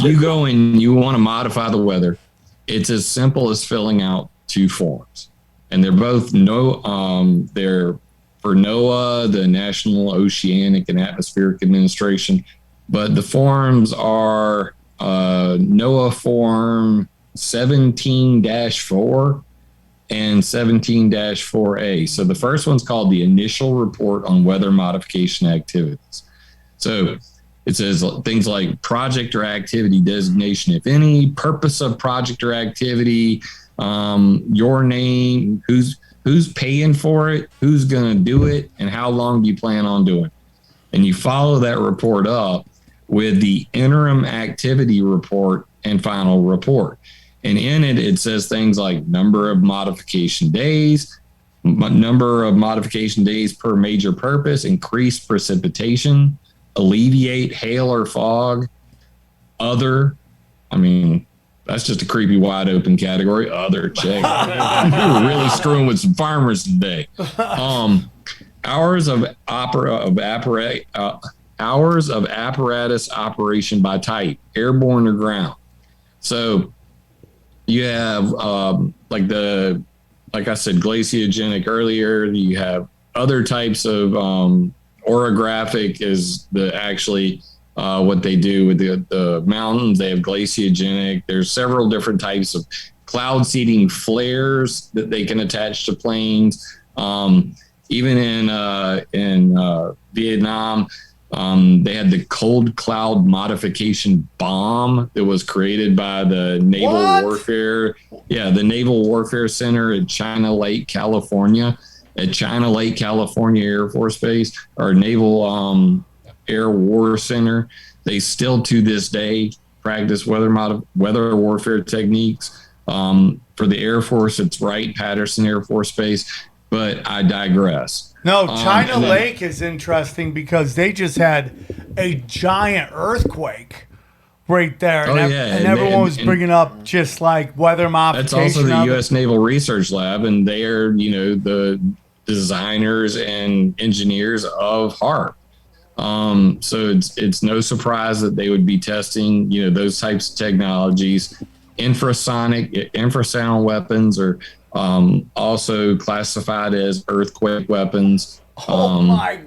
you go and you want to modify the weather, it's as simple as filling out 2 forms. And they're both they're for NOAA, the National Oceanic and Atmospheric Administration. But the forms are NOAA Form 17-4 and 17-4A. So the first one's called the Initial Report on Weather Modification Activities. So it says things like project or activity designation, if any, purpose of project or activity, your name, who's paying for it, who's going to do it, and how long do you plan on doing it. And you follow that report up with the interim activity report and final report. And in it, it says things like number of modification days, number of modification days per major purpose, increased precipitation, alleviate hail or fog, other. I mean, that's just a creepy wide open category. Other check. You're really screwing with some farmers today. Hours of apparatus operation by type, airborne or ground. So you have like I said, glaciogenic earlier. You have other types of orographic is what they do with the mountains. They have glaciogenic. There's several different types of cloud seeding flares that they can attach to planes. Even in Vietnam, they had the cold cloud modification bomb that was created by the Naval Warfare. Yeah, the Naval Warfare Center at China Lake, California. At China Lake, California Air Force Base, or Naval Air War Center. They still to this day practice weather warfare techniques. For the Air Force, it's Wright-Patterson Air Force Base, but I digress. No, China Lake is interesting because they just had a giant earthquake right there. And everyone was bringing up just like weather modification. That's also the U.S. Naval Research Lab, and they are, the designers and engineers of HARP. So it's no surprise that they would be testing, those types of technologies. Infrasound weapons are also classified as earthquake weapons.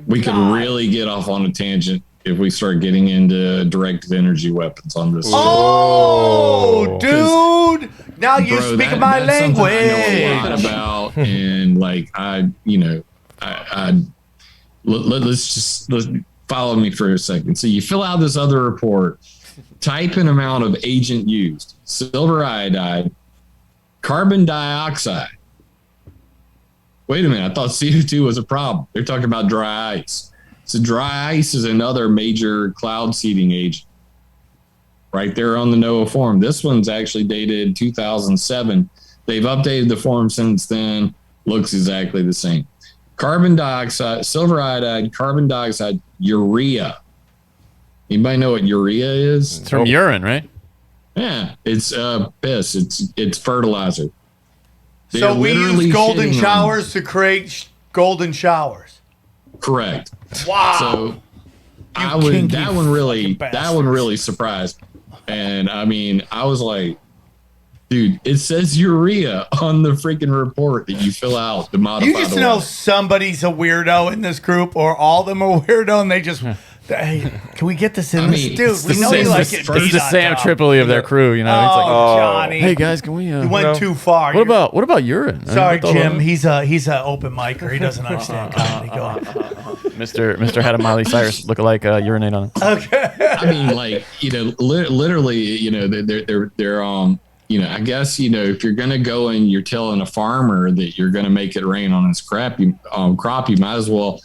We could really get off on a tangent if we start getting into directed energy weapons on this. Oh, dude! Now you're speaking my language. I know a lot about, and let's follow me for a second. So you fill out this other report, type in amount of agent used: silver iodide, carbon dioxide. Wait a minute, I thought CO2 was a problem. They're talking about dry ice. So dry ice is another major cloud seeding agent. Right there on the NOAA form. This one's actually dated 2007. They've updated the form since then. Looks exactly the same. Carbon dioxide, silver iodide, carbon dioxide, urea. Anybody know what urea is? It's from urine, right? Yeah, it's piss. It's fertilizer. So we use golden showers to create golden showers. Correct. Wow. So that one really surprised me. And I mean, I was like, dude, it says urea on the freaking report that you fill out to modify. You just know somebody's a weirdo in this group, or all of them are weirdo, and they just, hey, can we get this in this? Dude, we know you like it. This is the Sam Tripoli of their crew, Oh, It's like, Johnny. Hey guys, can we? You went too far. What about urine? Sorry, Jim. He's an open micer. He doesn't understand comedy. Go on. Mr. had a Miley Cyrus lookalike urinate on him. Okay. I mean, literally, they're I guess, if you're going to go and you're telling a farmer that you're going to make it rain on his crop, you might as well,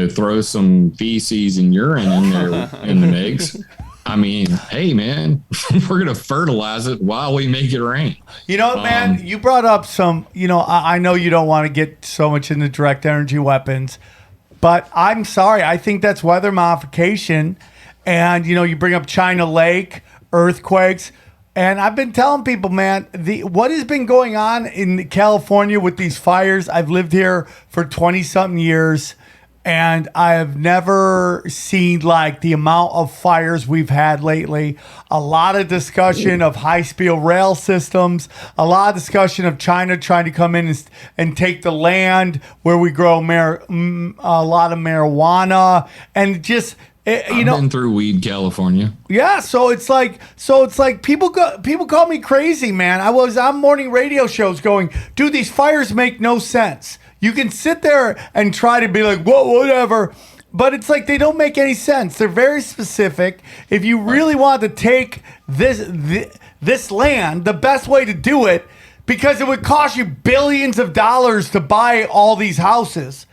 throw some feces and urine in there in the mix. I mean, hey, man, we're going to fertilize it while we make it rain. You know what, man? You brought up some, I know you don't want to get so much into direct energy weapons, but I'm sorry. I think that's weather modification. And, you bring up China Lake, earthquakes. And I've been telling people, man, what has been going on in California with these fires. I've lived here for 20-something years, and I have never seen like the amount of fires we've had lately. A lot of discussion of high-speed rail systems. A lot of discussion of China trying to come in and take the land where we grow a lot of marijuana, and just. I've been through weed, California. Yeah, so it's like people call me crazy, man. I was on morning radio shows going, dude, these fires make no sense. You can sit there and try to be like, whoa, whatever, but it's like they don't make any sense. They're very specific. If you really want to take this land, the best way to do it, because it would cost you billions of dollars to buy all these houses.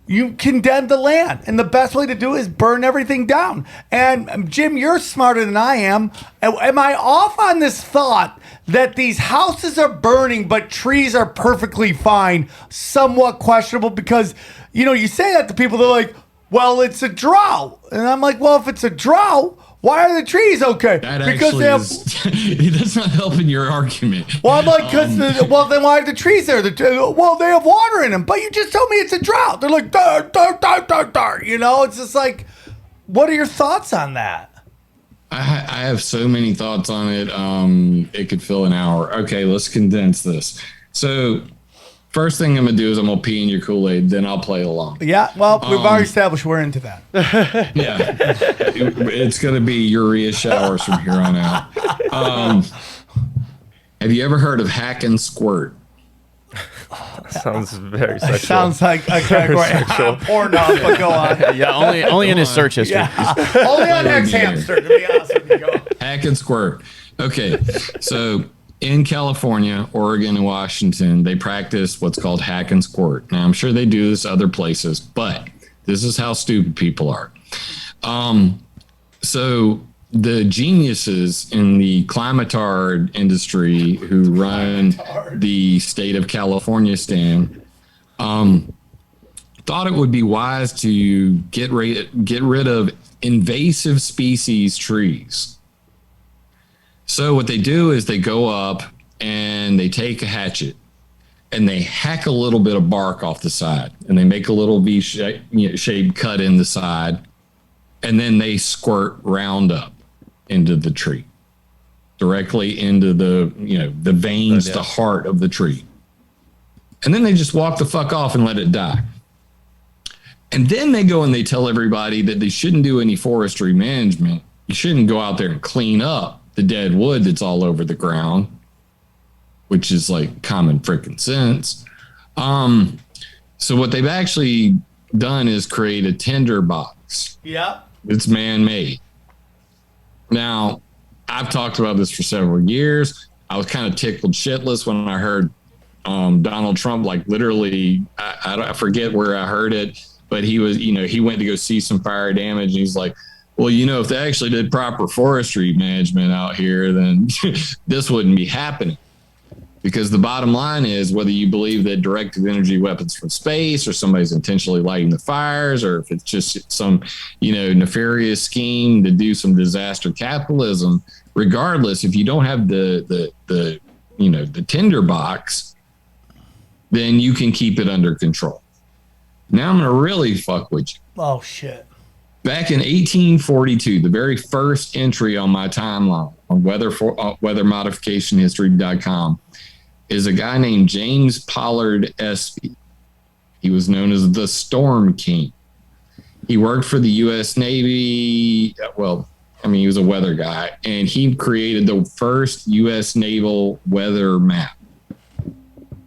You condemn the land, and the best way to do it is burn everything down. And Jim, you're smarter than I am. Am I off on this thought that these houses are burning, but trees are perfectly fine? Somewhat questionable, because you say that to people, they're like, "Well, it's a drought," and I'm like, "Well, if it's a drought, why are the trees okay?" Because that's not helping your argument. Well, I'm like, then why are the trees there? Well, they have water in them, but you just told me it's a drought. They're like, dar. It's just like, what are your thoughts on that? I have so many thoughts on it. It could fill an hour. Okay, let's condense this. So, first thing I'm going to do is I'm going to pee in your Kool-Aid, then I'll play along. Yeah, well, we've already established we're into that. Yeah. It's going to be urea showers from here on out. Have you ever heard of hack and squirt? Sounds very sexual. Sounds like a category porn off, but go on. Yeah, only in his search history. Yeah. Only on X Hamster, to be honest with you. Go. Hack and squirt. Okay, so in California, Oregon, and Washington, they practice what's called hack and squirt. Now, I'm sure they do this other places, but this is how stupid people are. So the geniuses in the climatard industry who run the state of California, Stan, thought it would be wise to get rid of invasive species trees. So what they do is they go up and they take a hatchet and they hack a little bit of bark off the side, and they make a little V-shaped cut in the side, and then they squirt Roundup into the tree, directly into the veins, the heart of the tree. And then they just walk the fuck off and let it die. And then they go and they tell everybody that they shouldn't do any forestry management. You shouldn't go out there and clean up the dead wood that's all over the ground, which is like common freaking sense. So what they've actually done is create a tinder box. Yeah. It's man-made. Now, I've talked about this for several years. I was kind of tickled shitless when I heard Donald Trump, like literally, I forget where I heard it, but he was, he went to go see some fire damage, and he's like, well, if they actually did proper forestry management out here, then this wouldn't be happening. Because the bottom line is, whether you believe that directed energy weapons from space, or somebody's intentionally lighting the fires, or if it's just some, nefarious scheme to do some disaster capitalism, regardless, if you don't have the tinder box, then you can keep it under control. Now I'm going to really fuck with you. Oh, shit. Back in 1842, the very first entry on my timeline on weathermodificationhistory.com is a guy named James Pollard Espy. He was known as the Storm King. He worked for the U.S. Navy. Well, he was a weather guy, and he created the first U.S. naval weather map.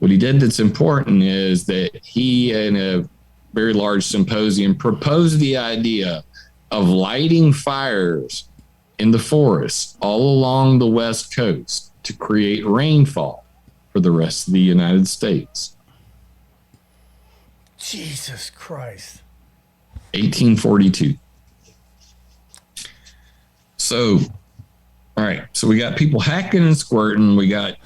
What he did that's important is that he, in a very large symposium, proposed the idea of lighting fires in the forests all along the West Coast to create rainfall for the rest of the United States. Jesus Christ. 1842. So, all right. So we got people hacking and squirting. We got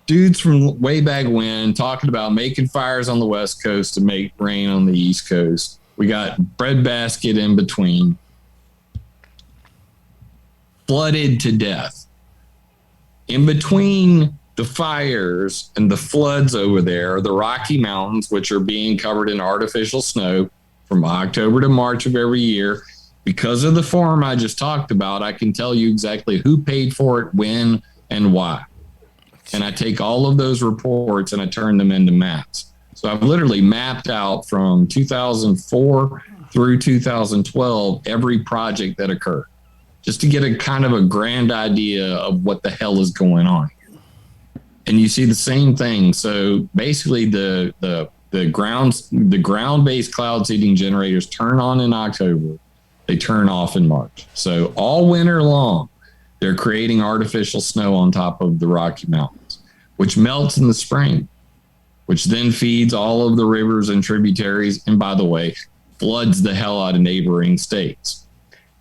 dudes from way back when talking about making fires on the West Coast to make rain on the East Coast. We got breadbasket in between. Flooded to death. In between the fires and the floods over there, the Rocky Mountains, which are being covered in artificial snow from October to March of every year. Because of the form I just talked about, I can tell you exactly who paid for it, when, and why. And I take all of those reports and I turn them into maps. So I've literally mapped out from 2004 through 2012 every project that occurred, just to get a kind of a grand idea of what the hell is going on here. And you see the same thing. So basically the ground-based cloud seeding generators turn on in October. They turn off in March. So all winter long, they're creating artificial snow on top of the Rocky Mountains, which melts in the spring, which then feeds all of the rivers and tributaries. And by the way, floods the hell out of neighboring states.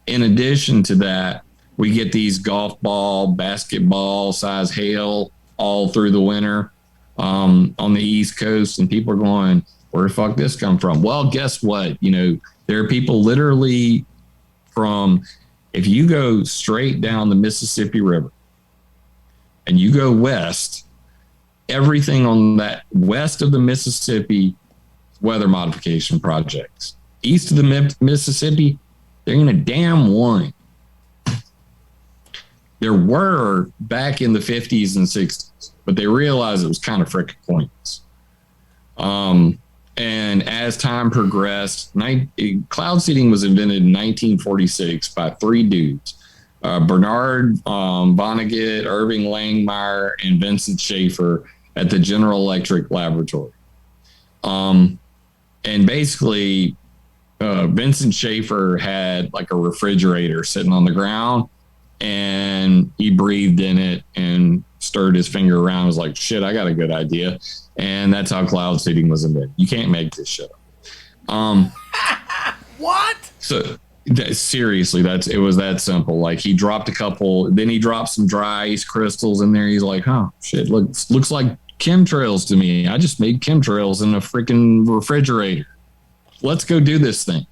In addition to that, we get these golf ball, basketball size hail all through the winter on the East Coast. And people are going, where the fuck this come from? Well, guess what? There are people literally if you go straight down the Mississippi River and you go west, everything on that west of the Mississippi weather modification projects. East of the Mississippi, there ain't a damn one. There were back in the 50s and 60s, but they realized it was kind of frickin' pointless. And as time progressed, cloud seeding was invented in 1946 by three dudes, Bernard Vonnegut, Irving Langmuir, and Vincent Schaefer at the General Electric Laboratory. And basically, Vincent Schaefer had like a refrigerator sitting on the ground, and he breathed in it and stirred his finger around and was like, shit, I got a good idea. And that's how cloud seeding was invented. You can't make this shit up. What? So seriously, it was that simple. Like he dropped then he dropped some dry ice crystals in there. He's like, oh shit, looks like chemtrails to me. I just made chemtrails in a freaking refrigerator. Let's go do this thing.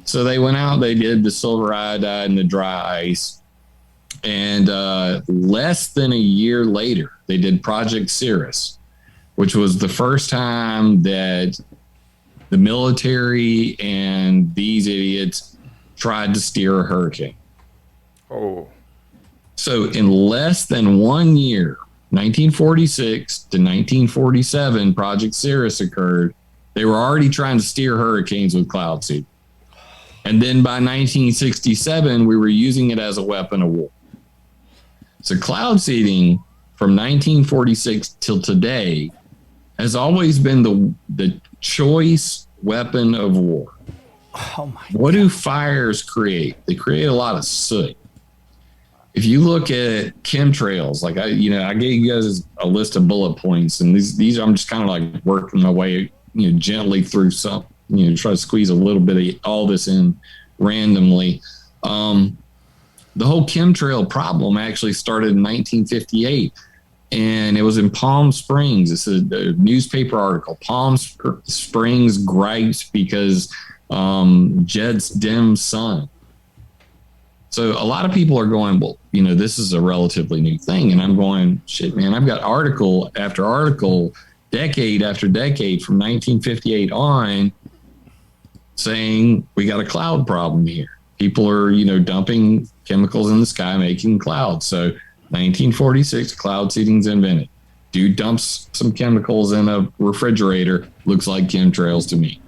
So they went out, they did the silver iodide and the dry ice. And less than a year later, they did Project Cirrus, which was the first time that the military and these idiots tried to steer a hurricane. Oh. So in less than 1 year, 1946 to 1947, Project Cirrus occurred. They were already trying to steer hurricanes with cloud seeding. And then by 1967, we were using it as a weapon of war. So cloud seeding from 1946 till today has always been the choice weapon of war. Oh my! What do fires create? They create a lot of soot. If you look at chemtrails, like I gave you guys a list of bullet points, and these I'm just kind of like working my way, gently through some, try to squeeze a little bit of all this in randomly. The whole chemtrail problem actually started in 1958, and it was in Palm Springs. It's a newspaper article. Palm Springs gripes because jets dim sun. So a lot of people are going, well, this is a relatively new thing. And I'm going, shit, man, I've got article after article, decade after decade from 1958 on saying we got a cloud problem here. People are, dumping chemicals in the sky, making clouds. So 1946, cloud seeding's invented. Dude dumps some chemicals in a refrigerator. Looks like chemtrails to me.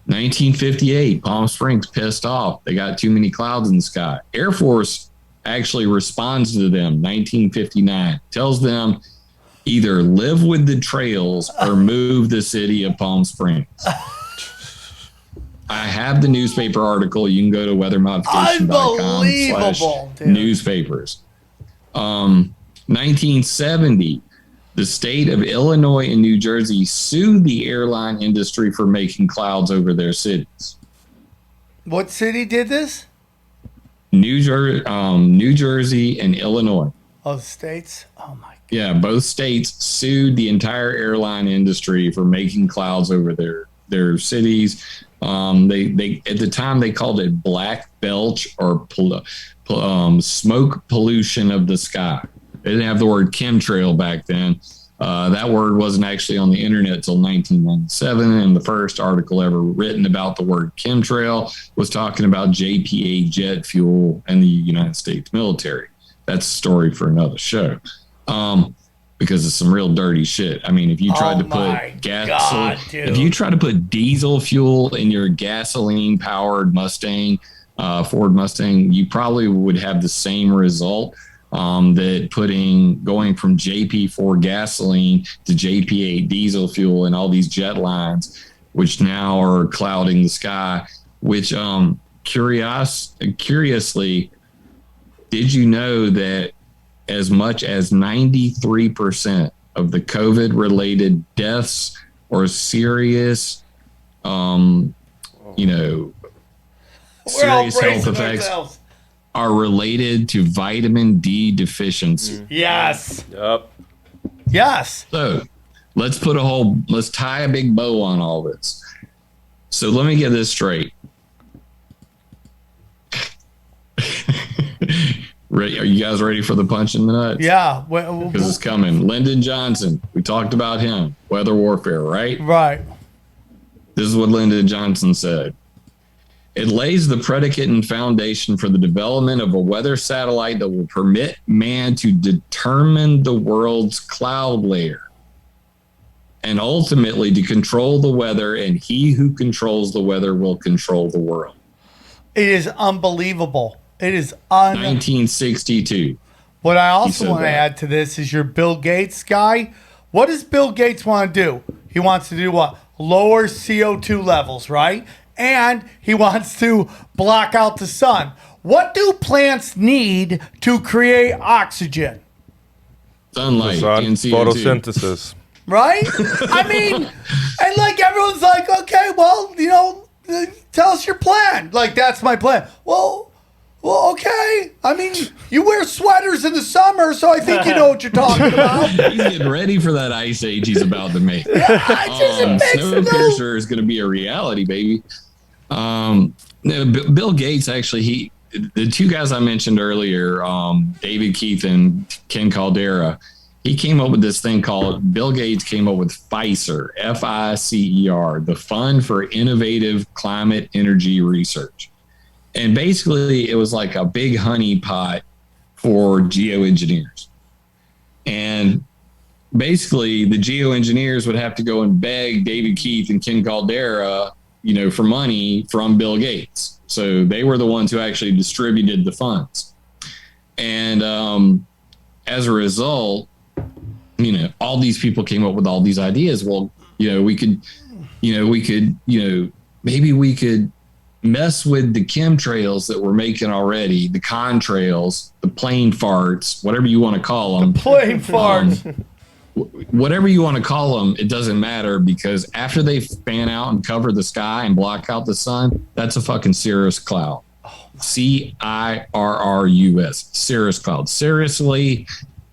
1958, Palm Springs pissed off. They got too many clouds in the sky. Air Force actually responds to them. 1959 tells them either live with the trails or move the city of Palm Springs. I have the newspaper article. You can go to weathermodification.com/newspapers. 1970, the state of Illinois and New Jersey sued the airline industry for making clouds over their cities. What city did this? New Jersey and Illinois. Oh, states? Oh, my God. Yeah, both states sued the entire airline industry for making clouds over their cities. They at the time they called it black belch or smoke pollution of the sky. They didn't have the word chemtrail back then. That word wasn't actually on the internet until 1997, and the first article ever written about the word chemtrail was talking about JPA jet fuel and the United States military. That's a story for another show, because it's some real dirty shit. I mean, if you tried to put gasoline, if you try to put diesel fuel in your gasoline-powered Mustang, Ford Mustang, you probably would have the same result. That going from JP4 gasoline to JP8 diesel fuel and all these jet lines, which now are clouding the sky, which curiously, did you know that as much as 93% of the COVID-related deaths or serious, serious health effects are related to vitamin D deficiency? Yes. Yep. Yes. So let's tie a big bow on all this. So let me get this straight. Ready? Are you guys ready for the punch in the nuts? Yeah. Because it's coming. Lyndon Johnson. We talked about him. Weather warfare, right? Right. This is what Lyndon Johnson said. It lays the predicate and foundation for the development of a weather satellite that will permit man to determine the world's cloud layer and ultimately to control the weather, and he who controls the weather will control the world. It is unbelievable. It is 1962. What I also want to add to this is your Bill Gates guy. What does Bill Gates want to do? He wants to do what? Lower CO2 levels, right? And he wants to block out the sun. What do plants need to create oxygen? Sunlight, Sun, and CO2. photosynthesis. Right? I mean, and like everyone's like, okay, well, tell us your plan. Like, that's my plan. Well, okay. I mean, you wear sweaters in the summer, so I think you know what you're talking about. He's getting ready for that ice age he's about to make. Snowpiercer is going to be a reality, baby. Bill Gates, actually, the two guys I mentioned earlier, David Keith and Ken Caldera, he came up with this thing Bill Gates came up with FICER, FICER, the Fund for Innovative Climate Energy Research. And basically, it was like a big honeypot for geoengineers. And basically, the geoengineers would have to go and beg David Keith and Ken Caldera, for money from Bill Gates. So they were the ones who actually distributed the funds. And as a result, all these people came up with all these ideas. Well, maybe we could mess with the chemtrails that we're making already, the contrails, the plane farts, whatever you want to call them. Plane farts. Whatever you want to call them, it doesn't matter, because after they fan out and cover the sky and block out the sun, that's a fucking cirrus cloud. CIRRUS, cirrus cloud. Seriously,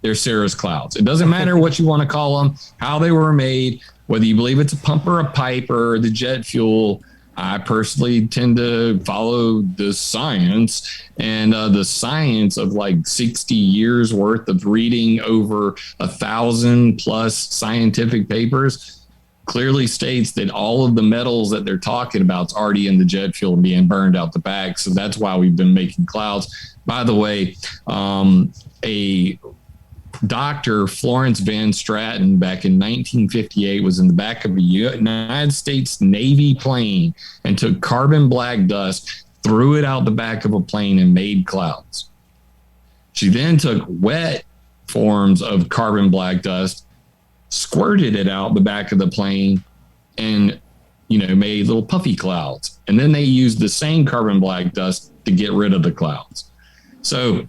they're cirrus clouds. It doesn't matter what you want to call them, how they were made, whether you believe it's a pump or a pipe or the jet fuel. I personally tend to follow the science, and the science of like 60 years worth of reading over 1,000+ scientific papers clearly states that all of the metals that they're talking about is already in the jet fuel and being burned out the back. So that's why we've been making clouds. By the way, a Dr. Florence Van Straten back in 1958 was in the back of a United States Navy plane and took carbon black dust, threw it out the back of a plane, and made clouds. She then took wet forms of carbon black dust, squirted it out the back of the plane, and made little puffy clouds. And then they used the same carbon black dust to get rid of the clouds. So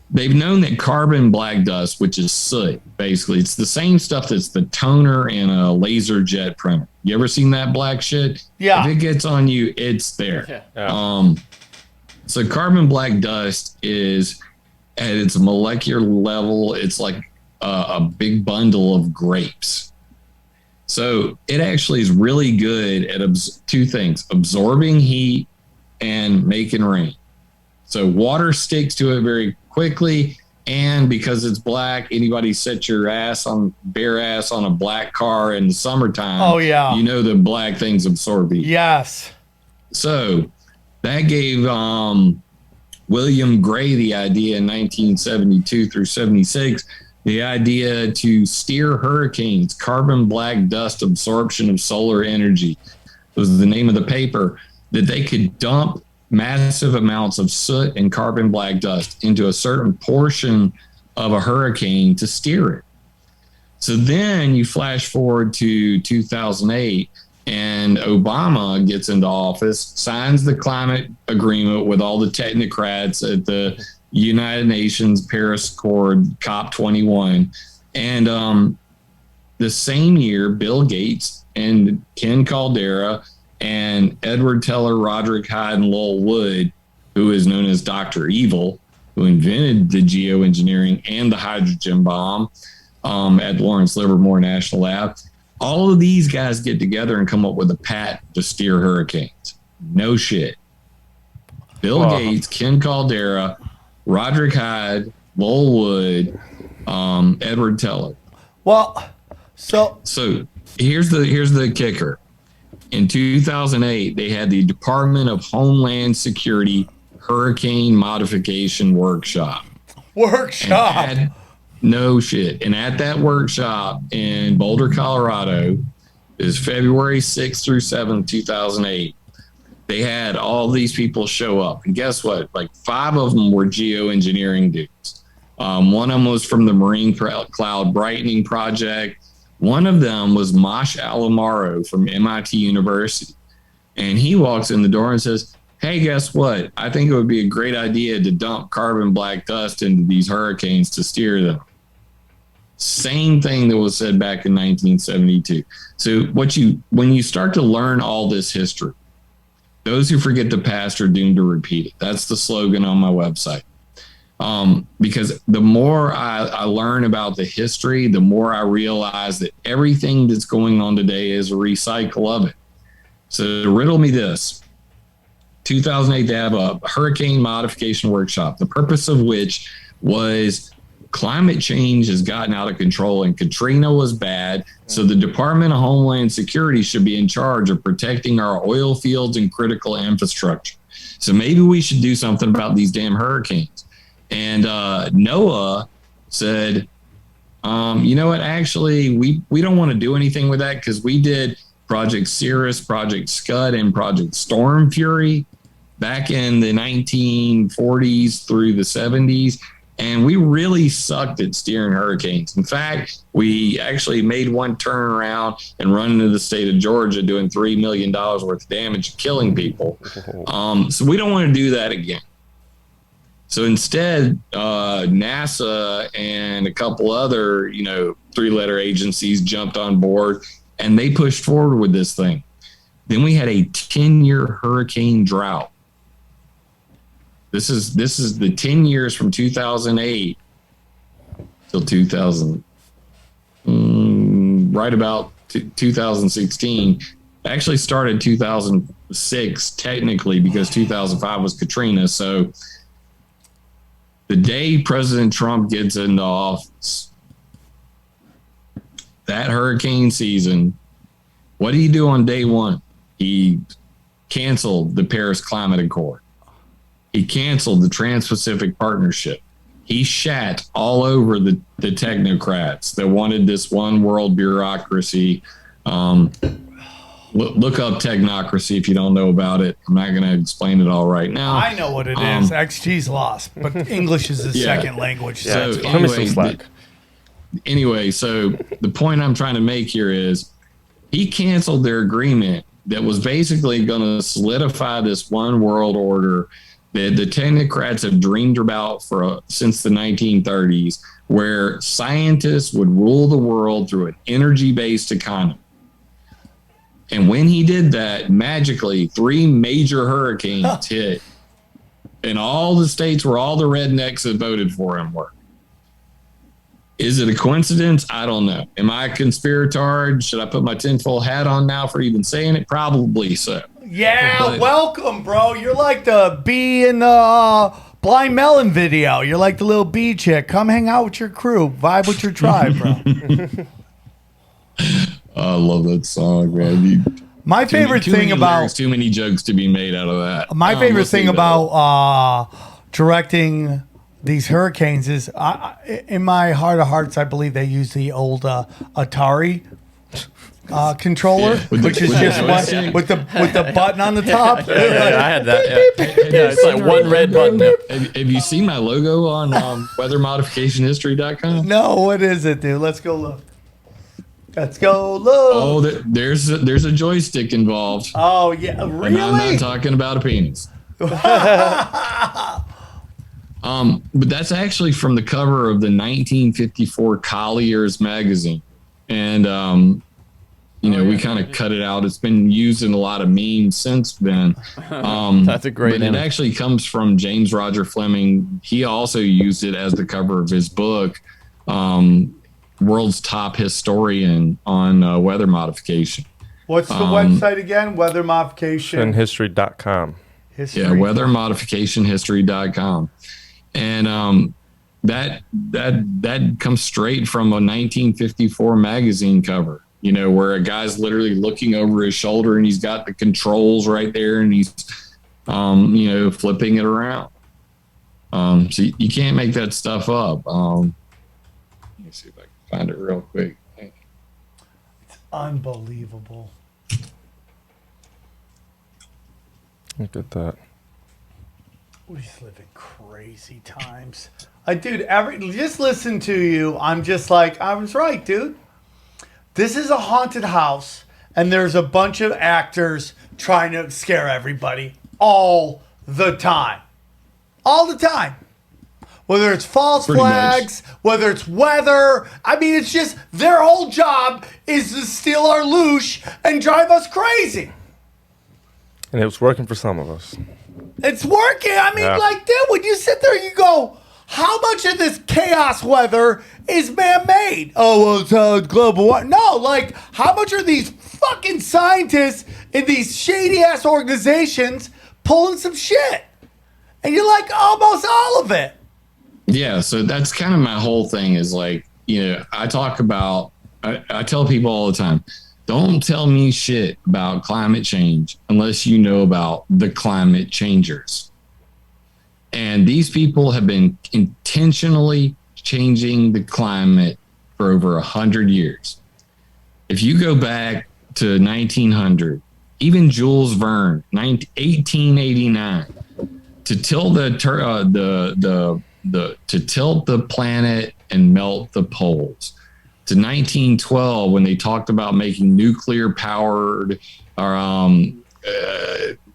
they've known that carbon black dust, which is soot, basically, it's the same stuff that's the toner in a laser jet printer. You ever seen that black shit? Yeah. If it gets on you, it's there. Yeah. So carbon black dust is, at its molecular level, it's like a big bundle of grapes. So it actually is really good at two things: absorbing heat and making rain. So water sticks to it very quickly, And because it's black, anybody set your bare ass on a black car in the summertime. Oh, yeah. You know the black things absorb heat. Yes. So that gave William Gray the idea in 1972 through 76, the idea to steer hurricanes, carbon black dust absorption of solar energy was the name of the paper, that they could dump massive amounts of soot and carbon black dust into a certain portion of a hurricane to steer it. So then you flash forward to 2008, and Obama gets into office, signs the climate agreement with all the technocrats at the United Nations Paris Accord COP21. And the same year, Bill Gates and Ken Caldera and Edward Teller, Roderick Hyde, and Lowell Wood, who is known as Dr. Evil, who invented the geoengineering and the hydrogen bomb at Lawrence Livermore National Lab. All of these guys get together and come up with a patent to steer hurricanes. No shit. Bill Gates, Ken Caldera, Roderick Hyde, Lowell Wood, Edward Teller. Well, so here's the kicker. In 2008, they had the Department of Homeland Security Hurricane Modification Workshop. No shit. And at that workshop in Boulder, Colorado, is February 6th through 7th, 2008. They had all these people show up. And guess what? Like 5 of them were geoengineering dudes. One of them was from the Marine Cloud Brightening Project. One of them was Mosh Alamaro from MIT University. And he walks in the door and says, hey, guess what? I think it would be a great idea to dump carbon black dust into these hurricanes to steer them. Same thing that was said back in 1972. So when you start to learn all this history, those who forget the past are doomed to repeat it. That's the slogan on my website. Because the more I learn about the history, the more I realize that everything that's going on today is a recycle of it. So riddle me this. 2008, they have a hurricane modification workshop, the purpose of which was climate change has gotten out of control and Katrina was bad. So the Department of Homeland Security should be in charge of protecting our oil fields and critical infrastructure. So maybe we should do something about these damn hurricanes. And NOAA said, you know what, actually, we don't want to do anything with that because we did Project Cirrus, Project Scud, and Project Storm Fury back in the 1940s through the 70s. And we really sucked at steering hurricanes. In fact, we actually made one turn around and run into the state of Georgia doing $3 million worth of damage and killing people. So we don't want to do that again. So instead, NASA and a couple other, 3-letter agencies jumped on board and they pushed forward with this thing. Then we had a 10-year hurricane drought. This is the 10 years from 2008 till 2000, right about 2016. Actually started 2006 technically because 2005 was Katrina. So the day President Trump gets into office, that hurricane season, what did he do on day one? He canceled the Paris Climate Accord. He canceled the Trans-Pacific Partnership. He shat all over the technocrats that wanted this one world bureaucracy. Look up technocracy if you don't know about it. I'm not going to explain it all right now. I know what it is. XG's lost, but English is his second language. Yeah, so anyway, so the point I'm trying to make here is he canceled their agreement that was basically going to solidify this one world order that the technocrats have dreamed about since the 1930s, where scientists would rule the world through an energy-based economy. And when he did that, magically, 3 major hurricanes hit in all the states where all the rednecks that voted for him were. Is it a coincidence? I don't know. Am I a conspirator? Should I put my tinfoil hat on now for even saying it? Probably so. Yeah, welcome, bro. You're like the bee in the Blind Melon video. You're like the little bee chick. Come hang out with your crew. Vibe with your tribe, bro. I love that song, man. My favorite thing about too many jokes to be made out of that. My favorite thing about directing these hurricanes is, in my heart of hearts, I believe they use the old Atari controller, which is just one with the button on the top. I had that. Yeah, it's like one red button. Have you seen my logo on weathermodificationhistory.com? No, what is it, dude? Let's go look. Oh, there's a joystick involved. Oh yeah, really? And I'm not talking about a penis. But that's actually from the cover of the 1954 Collier's magazine, and we kind of cut it out. It's been used in a lot of memes since then. That's a great But image. it actually comes from James Roger Fleming. He also used it as the cover of his book, World's Top Historian on Weather Modification. What's the website again? Weather Modification. History.com. History. Yeah, weathermodificationhistory.com. And that comes straight from a 1954 magazine cover, where a guy's literally looking over his shoulder and he's got the controls right there and he's, flipping it around. So you can't make that stuff up. Let me see if I can find it real quick. It's unbelievable. Look at that. We just live in crazy times. Dude, just listen to you. I'm just like, I was right, dude. This is a haunted house, and there's a bunch of actors trying to scare everybody all the time. All the time. Whether it's false Pretty flags, whether it's weather. I mean, it's just their whole job is to steal our loosh and drive us crazy. And it was working for some of us. It's working. I mean, Yeah. like, dude, when you sit there, you go, how much of this chaos weather is man-made? Oh, well, it's global warming. No, like, how much are these fucking scientists in these shady-ass organizations pulling some shit? And you're like, almost all of it. Yeah, so that's kind of my whole thing is like, I talk about, I tell people all the time, don't tell me shit about climate change unless you know about the climate changers. And these people have been intentionally changing the climate for over 100 years. If you go back to 1900, even Jules Verne, 1889, to tilt to tilt the planet and melt the poles. To 1912, when they talked about making nuclear powered, or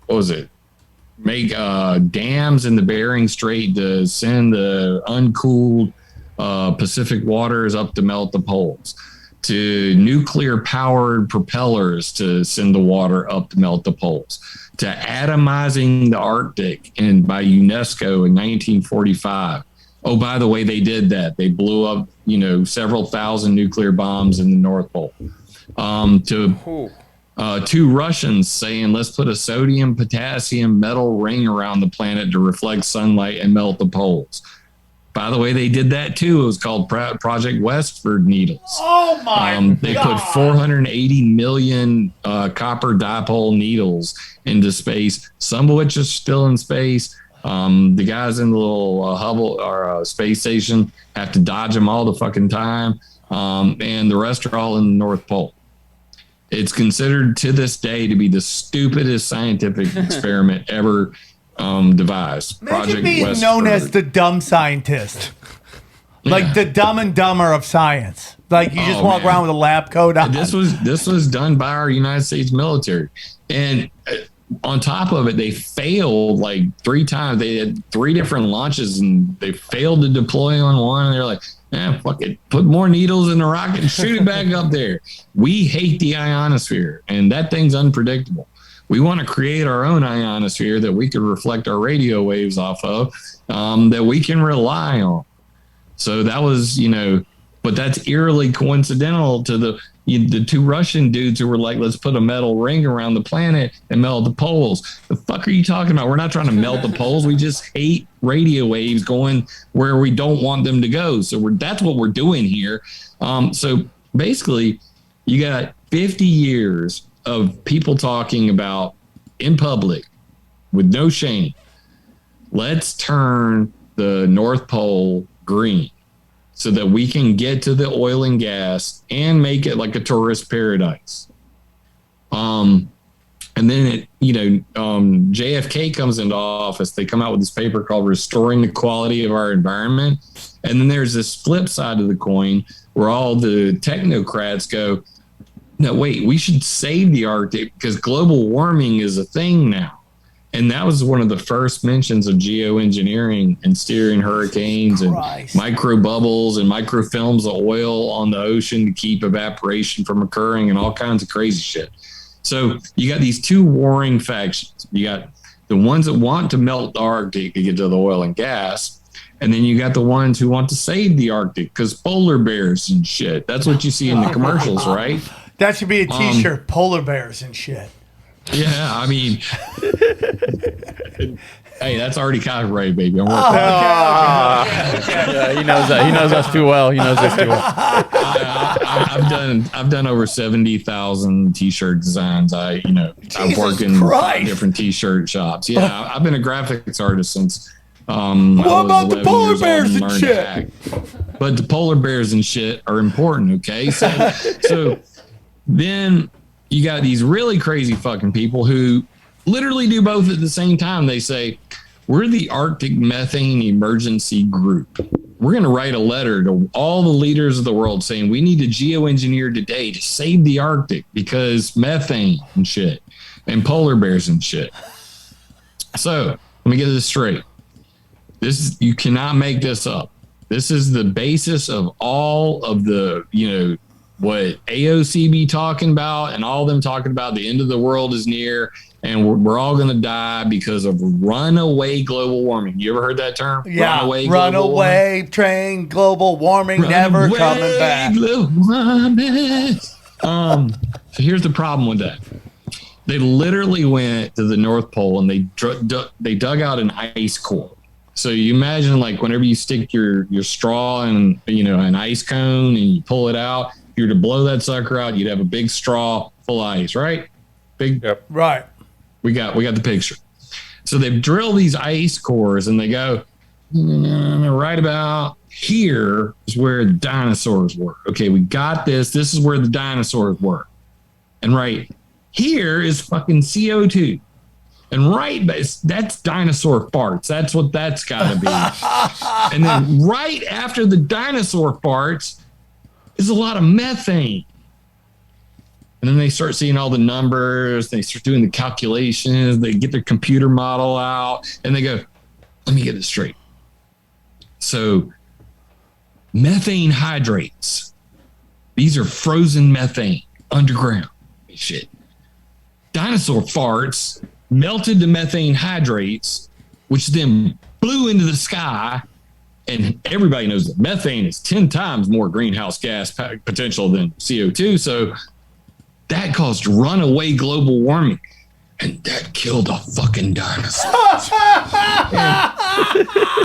what was it? Make dams in the Bering Strait to send the uncooled Pacific waters up to melt the poles. To nuclear powered propellers to send the water up to melt the poles. To atomizing the Arctic by UNESCO in 1945. Oh, by the way, they did that. They blew up, several thousand nuclear bombs in the North Pole. Two Russians saying, let's put a sodium, potassium, metal ring around the planet to reflect sunlight and melt the poles. By the way, they did that too. It was called Project Westford Needles. Oh my They God. put 480 million copper dipole needles into space, some of which are still in space. The guys in the little Hubble or space station have to dodge them all the fucking time. And the rest are all in the North Pole. It's considered to this day to be the stupidest scientific experiment ever devised. Imagine being known as the dumb scientist. Like the Dumb and Dumber of science. Like you just walk around with a lab coat on. This was done by our United States military. And on top of it, they failed like 3 times. They had 3 different launches and they failed to deploy on one. And they're like, fuck it. Put more needles in the rocket and shoot it back up there. We hate the ionosphere, and that thing's unpredictable. We want to create our own ionosphere that we could reflect our radio waves off of, that we can rely on. So that was, but that's eerily coincidental to the two Russian dudes who were like, let's put a metal ring around the planet and melt the poles. The fuck are you talking about? We're not trying to melt the poles. We just hate radio waves going where we don't want them to go. So that's what we're doing here. So basically, you got 50 years of people talking about in public with no shame. Let's turn the North Pole green so that we can get to the oil and gas and make it like a tourist paradise. And then JFK comes into office. They come out with this paper called Restoring the Quality of Our Environment. And then there's this flip side of the coin where all the technocrats go, no, wait, we should save the Arctic because global warming is a thing now. And that was one of the first mentions of geoengineering and steering hurricanes and micro bubbles and microfilms of oil on the ocean to keep evaporation from occurring and all kinds of crazy shit. So you got these two warring factions. You got the ones that want to melt the Arctic to get to the oil and gas. And then you got the ones who want to save the Arctic because polar bears and shit. That's what you see in the commercials, right? That should be a t-shirt, polar bears and shit. Yeah, I mean, hey, that's already copyrighted, baby. I'm working. Yeah, he knows that. He knows us too well. He knows us too well. I've done over 70,000 t-shirt designs. I work in different t-shirt shops. Yeah, I've been a graphics artist since. What about the polar bears and shit? But the polar bears and shit are important. Okay, so then. You got these really crazy fucking people who literally do both at the same time. They say, we're the Arctic Methane Emergency Group. We're going to write a letter to all the leaders of the world saying we need to geoengineer today to save the Arctic because methane and shit and polar bears and shit. So let me get this straight. You cannot make this up. This is the basis of all of the, what AOC be talking about and all them talking about the end of the world is near and we're all going to die because of runaway global warming. You ever heard that term? Yeah. Runaway train, global warming, never coming back. So here's the problem with that. They literally went to the North Pole and they dug out an ice core. So you imagine like whenever you stick your straw in, an ice cone and you pull it out, if you were to blow that sucker out, you'd have a big straw full of ice, right? Yep. Right. We got the picture. So they drill these ice cores and they go, right about here is where the dinosaurs were. Okay, we got this. This is where the dinosaurs were. And right here is fucking CO2. And that's dinosaur farts. That's what that's got to be. And then right after the dinosaur farts is a lot of methane. And then they start seeing all the numbers. They start doing the calculations. They get their computer model out and they go, let me get this straight. So methane hydrates. These are frozen methane underground. Shit. Dinosaur farts melted the methane hydrates, which then blew into the sky. And everybody knows that methane is 10 times more greenhouse gas potential than CO2. So that caused runaway global warming. And that killed a fucking dinosaur.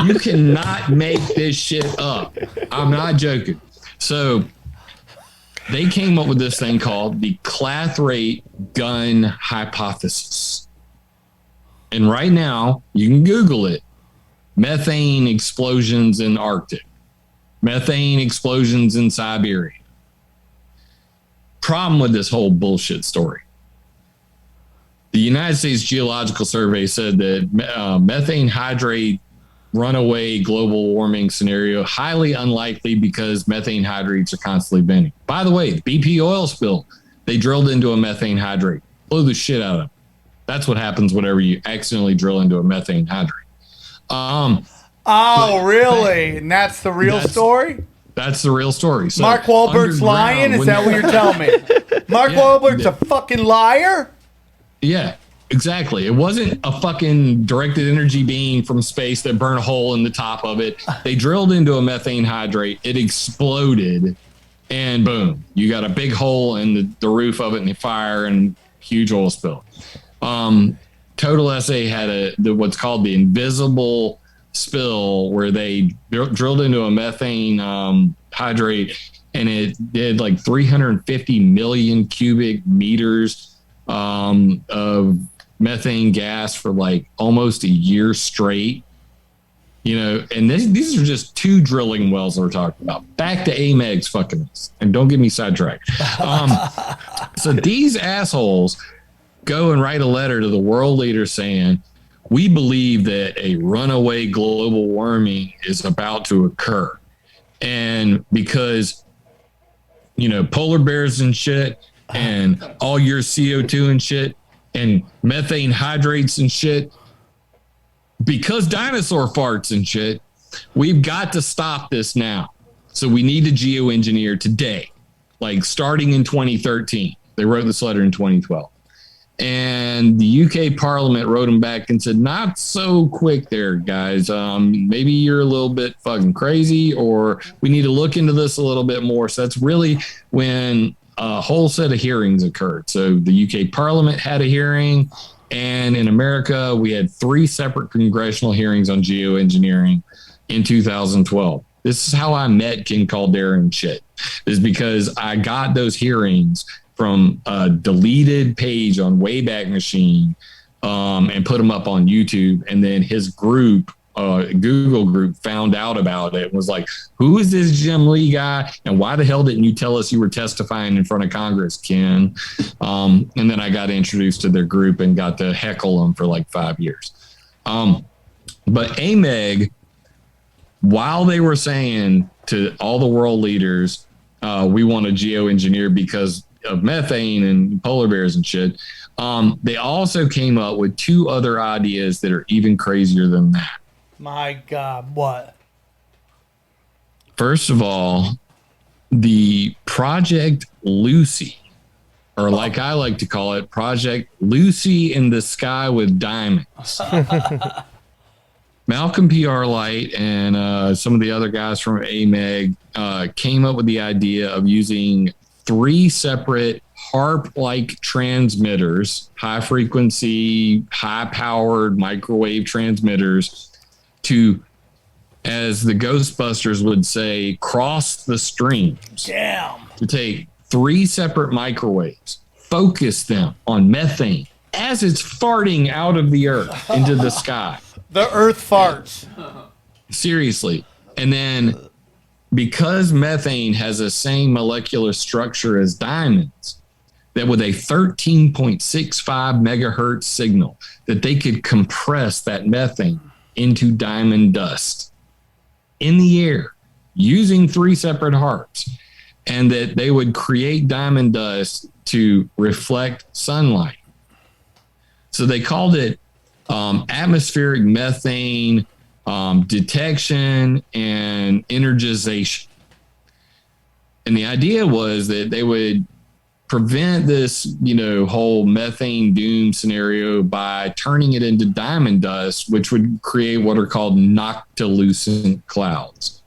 You cannot make this shit up. I'm not joking. So they came up with this thing called the Clathrate gun hypothesis. And right now, you can Google it. Methane explosions in Arctic. Methane explosions in Siberia. Problem with this whole bullshit story. The United States Geological Survey said that methane hydrate runaway global warming scenario highly unlikely because methane hydrates are constantly venting. By the way, the BP oil spill, they drilled into a methane hydrate, blew the shit out of it. That's what happens whenever you accidentally drill into a methane hydrate. Really? And that's the real story? That's the real story. So Mark Wahlberg's lying? Is that what you're telling me? Mark Wahlberg's a fucking liar? Yeah, exactly. It wasn't a fucking directed energy beam from space that burned a hole in the top of it. They drilled into a methane hydrate. It exploded. and boom, you got a big hole in the roof of it and the fire and huge oil spill. Total SA had what's called the invisible spill, where they drilled into a methane hydrate, and it did like 350 million cubic meters of methane gas for like almost a year straight. And these are just 2 drilling wells that we're talking about. Back to AMEG's fucking us, and don't get me sidetracked. So these assholes go and write a letter to the world leaders saying, we believe that a runaway global warming is about to occur. And because, polar bears and shit, and all your CO2 and shit, and methane hydrates and shit, because dinosaur farts and shit, we've got to stop this now. So we need to geoengineer today, like starting in 2013. They wrote this letter in 2012. And the UK Parliament wrote them back and said, not so quick there, guys. Maybe you're a little bit fucking crazy, or we need to look into this a little bit more. So that's really when a whole set of hearings occurred. So the UK Parliament had a hearing, and in America, we had 3 separate congressional hearings on geoengineering in 2012. This is how I met Ken Caldera and shit, is because I got those hearings from a deleted page on Wayback Machine and put them up on YouTube. And then his group, Google group, found out about it and was like, who is this Jim Lee guy? And why the hell didn't you tell us you were testifying in front of Congress, Ken? And then I got introduced to their group and got to heckle them for like 5 years. But AMEG, while they were saying to all the world leaders, we want to geoengineer because of methane and polar bears and shit, they also came up with 2 other ideas that are even crazier than that. My God, what? First of all, the Project Lucy, or like I like to call it, Project Lucy in the Sky with Diamonds. Malcolm PR Light and some of the other guys from AMEG came up with the idea of using 3 separate HARP-like transmitters, high-frequency, high-powered microwave transmitters, to, as the Ghostbusters would say, cross the streams. Damn. To take 3 separate microwaves, focus them on methane as it's farting out of the earth into the sky. The earth farts. Seriously. And then, because methane has the same molecular structure as diamonds, that with a 13.65 megahertz signal, that they could compress that methane into diamond dust in the air using 3 separate HARPs, and that they would create diamond dust to reflect sunlight. So they called it atmospheric methane detection and energization. And the idea was that they would prevent this, whole methane doom scenario by turning it into diamond dust, which would create what are called noctilucent clouds.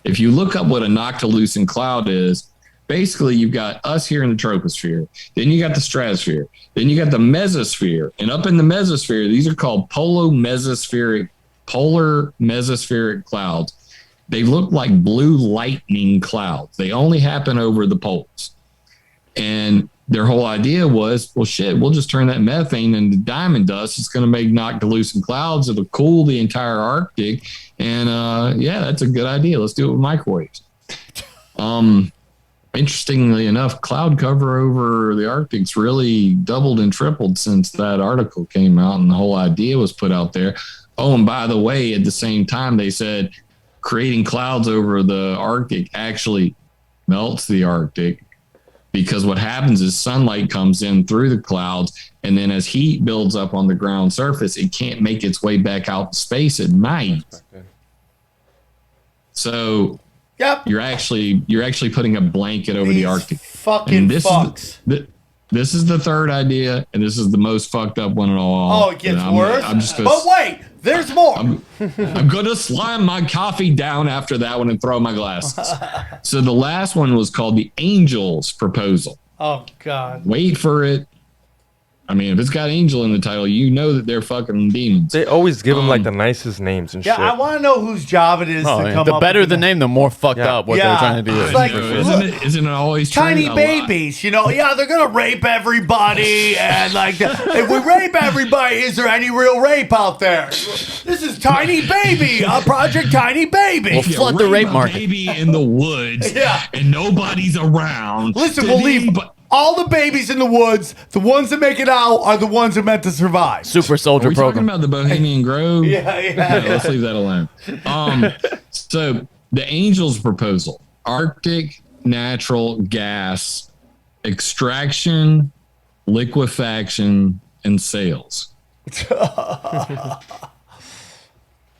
If you look up what a noctilucent cloud is, basically you've got us here in the troposphere, then you got the stratosphere, then you got the mesosphere, and up in the mesosphere, these are called polar mesospheric clouds. They look like blue lightning clouds. They only happen over the poles. And their whole idea was, well, shit, we'll just turn that methane into diamond dust. It's going to make noctilucent clouds. It'll cool the entire Arctic. And yeah, that's a good idea. Let's do it with microwaves. Interestingly enough, cloud cover over the Arctic's really doubled and tripled since that article came out and the whole idea was put out there. Oh, and by the way, at the same time, they said creating clouds over the Arctic actually melts the Arctic, because what happens is sunlight comes in through the clouds, and then as heat builds up on the ground surface, it can't make its way back out to space at night. So yep, you're actually putting a blanket over the Arctic. Fucking fucks. This is the third idea, and this is the most fucked up one of all. Oh, it gets worse. I'm just gonna, but wait, there's more. I'm going to slam my coffee down after that one and throw my glasses. So the last one was called the Angels Proposal. Oh, God. Wait for it. I mean, if it's got angel in the title, you know that they're fucking demons. They always give them like the nicest names and Yeah, shit. I want to know whose job it is to come The up better with the name, the more fucked up what they're trying to do. It's like, Isn't it always true? tiny A lot. babies, you know, yeah, they're gonna rape everybody, and like, if we rape everybody, is there any real rape out there? This is Tiny Baby, a Project Tiny Baby. We'll flood the rape market. Baby in the woods, and nobody's around. Listen, we'll leave all the babies in the woods. The ones that make it out are the ones that meant to survive. Super soldier Are we program. talking about the Bohemian Grove? Yeah. No, let's leave that alone. So the Angels Proposal: Arctic natural gas extraction, liquefaction, and sales.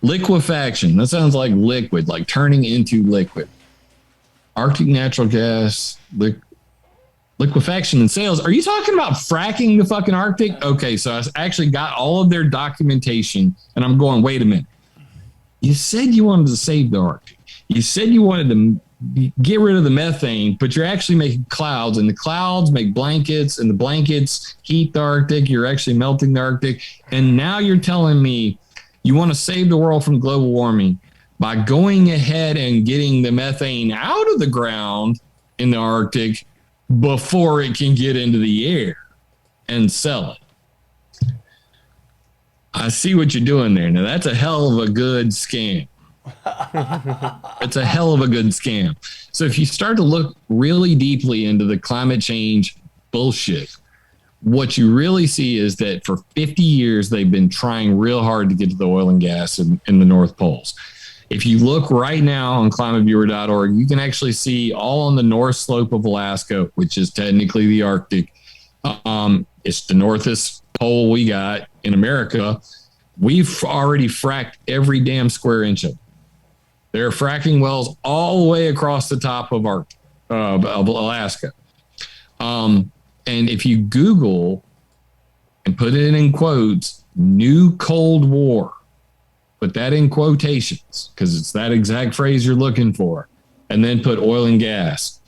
Liquefaction. That sounds like liquid, like turning into liquid. Arctic natural gas, liquefaction and sales. Are you talking about fracking the fucking Arctic? Okay, so I actually got all of their documentation, and I'm going, wait a minute. You said you wanted to save the Arctic. You said you wanted to get rid of the methane, but you're actually making clouds, and the clouds make blankets, and the blankets heat the Arctic. You're actually melting the Arctic. And now you're telling me you want to save the world from global warming by going ahead and getting the methane out of the ground in the Arctic before it can get into the air and sell it. I see what you're doing there. Now, that's a hell of a good scam. It's a hell of a good scam. So if you start to look really deeply into the climate change bullshit, what you really see is that for 50 years, they've been trying real hard to get to the oil and gas in the North Poles. If you look right now on climateviewer.org, you can actually see all on the north slope of Alaska, which is technically the Arctic. It's the northest pole we got in America. We've already fracked every damn square inch of it. There are fracking wells all the way across the top of Alaska. And if you Google and put it in quotes, new Cold War, put that in quotations because it's that exact phrase you're looking for, and then put oil and gas.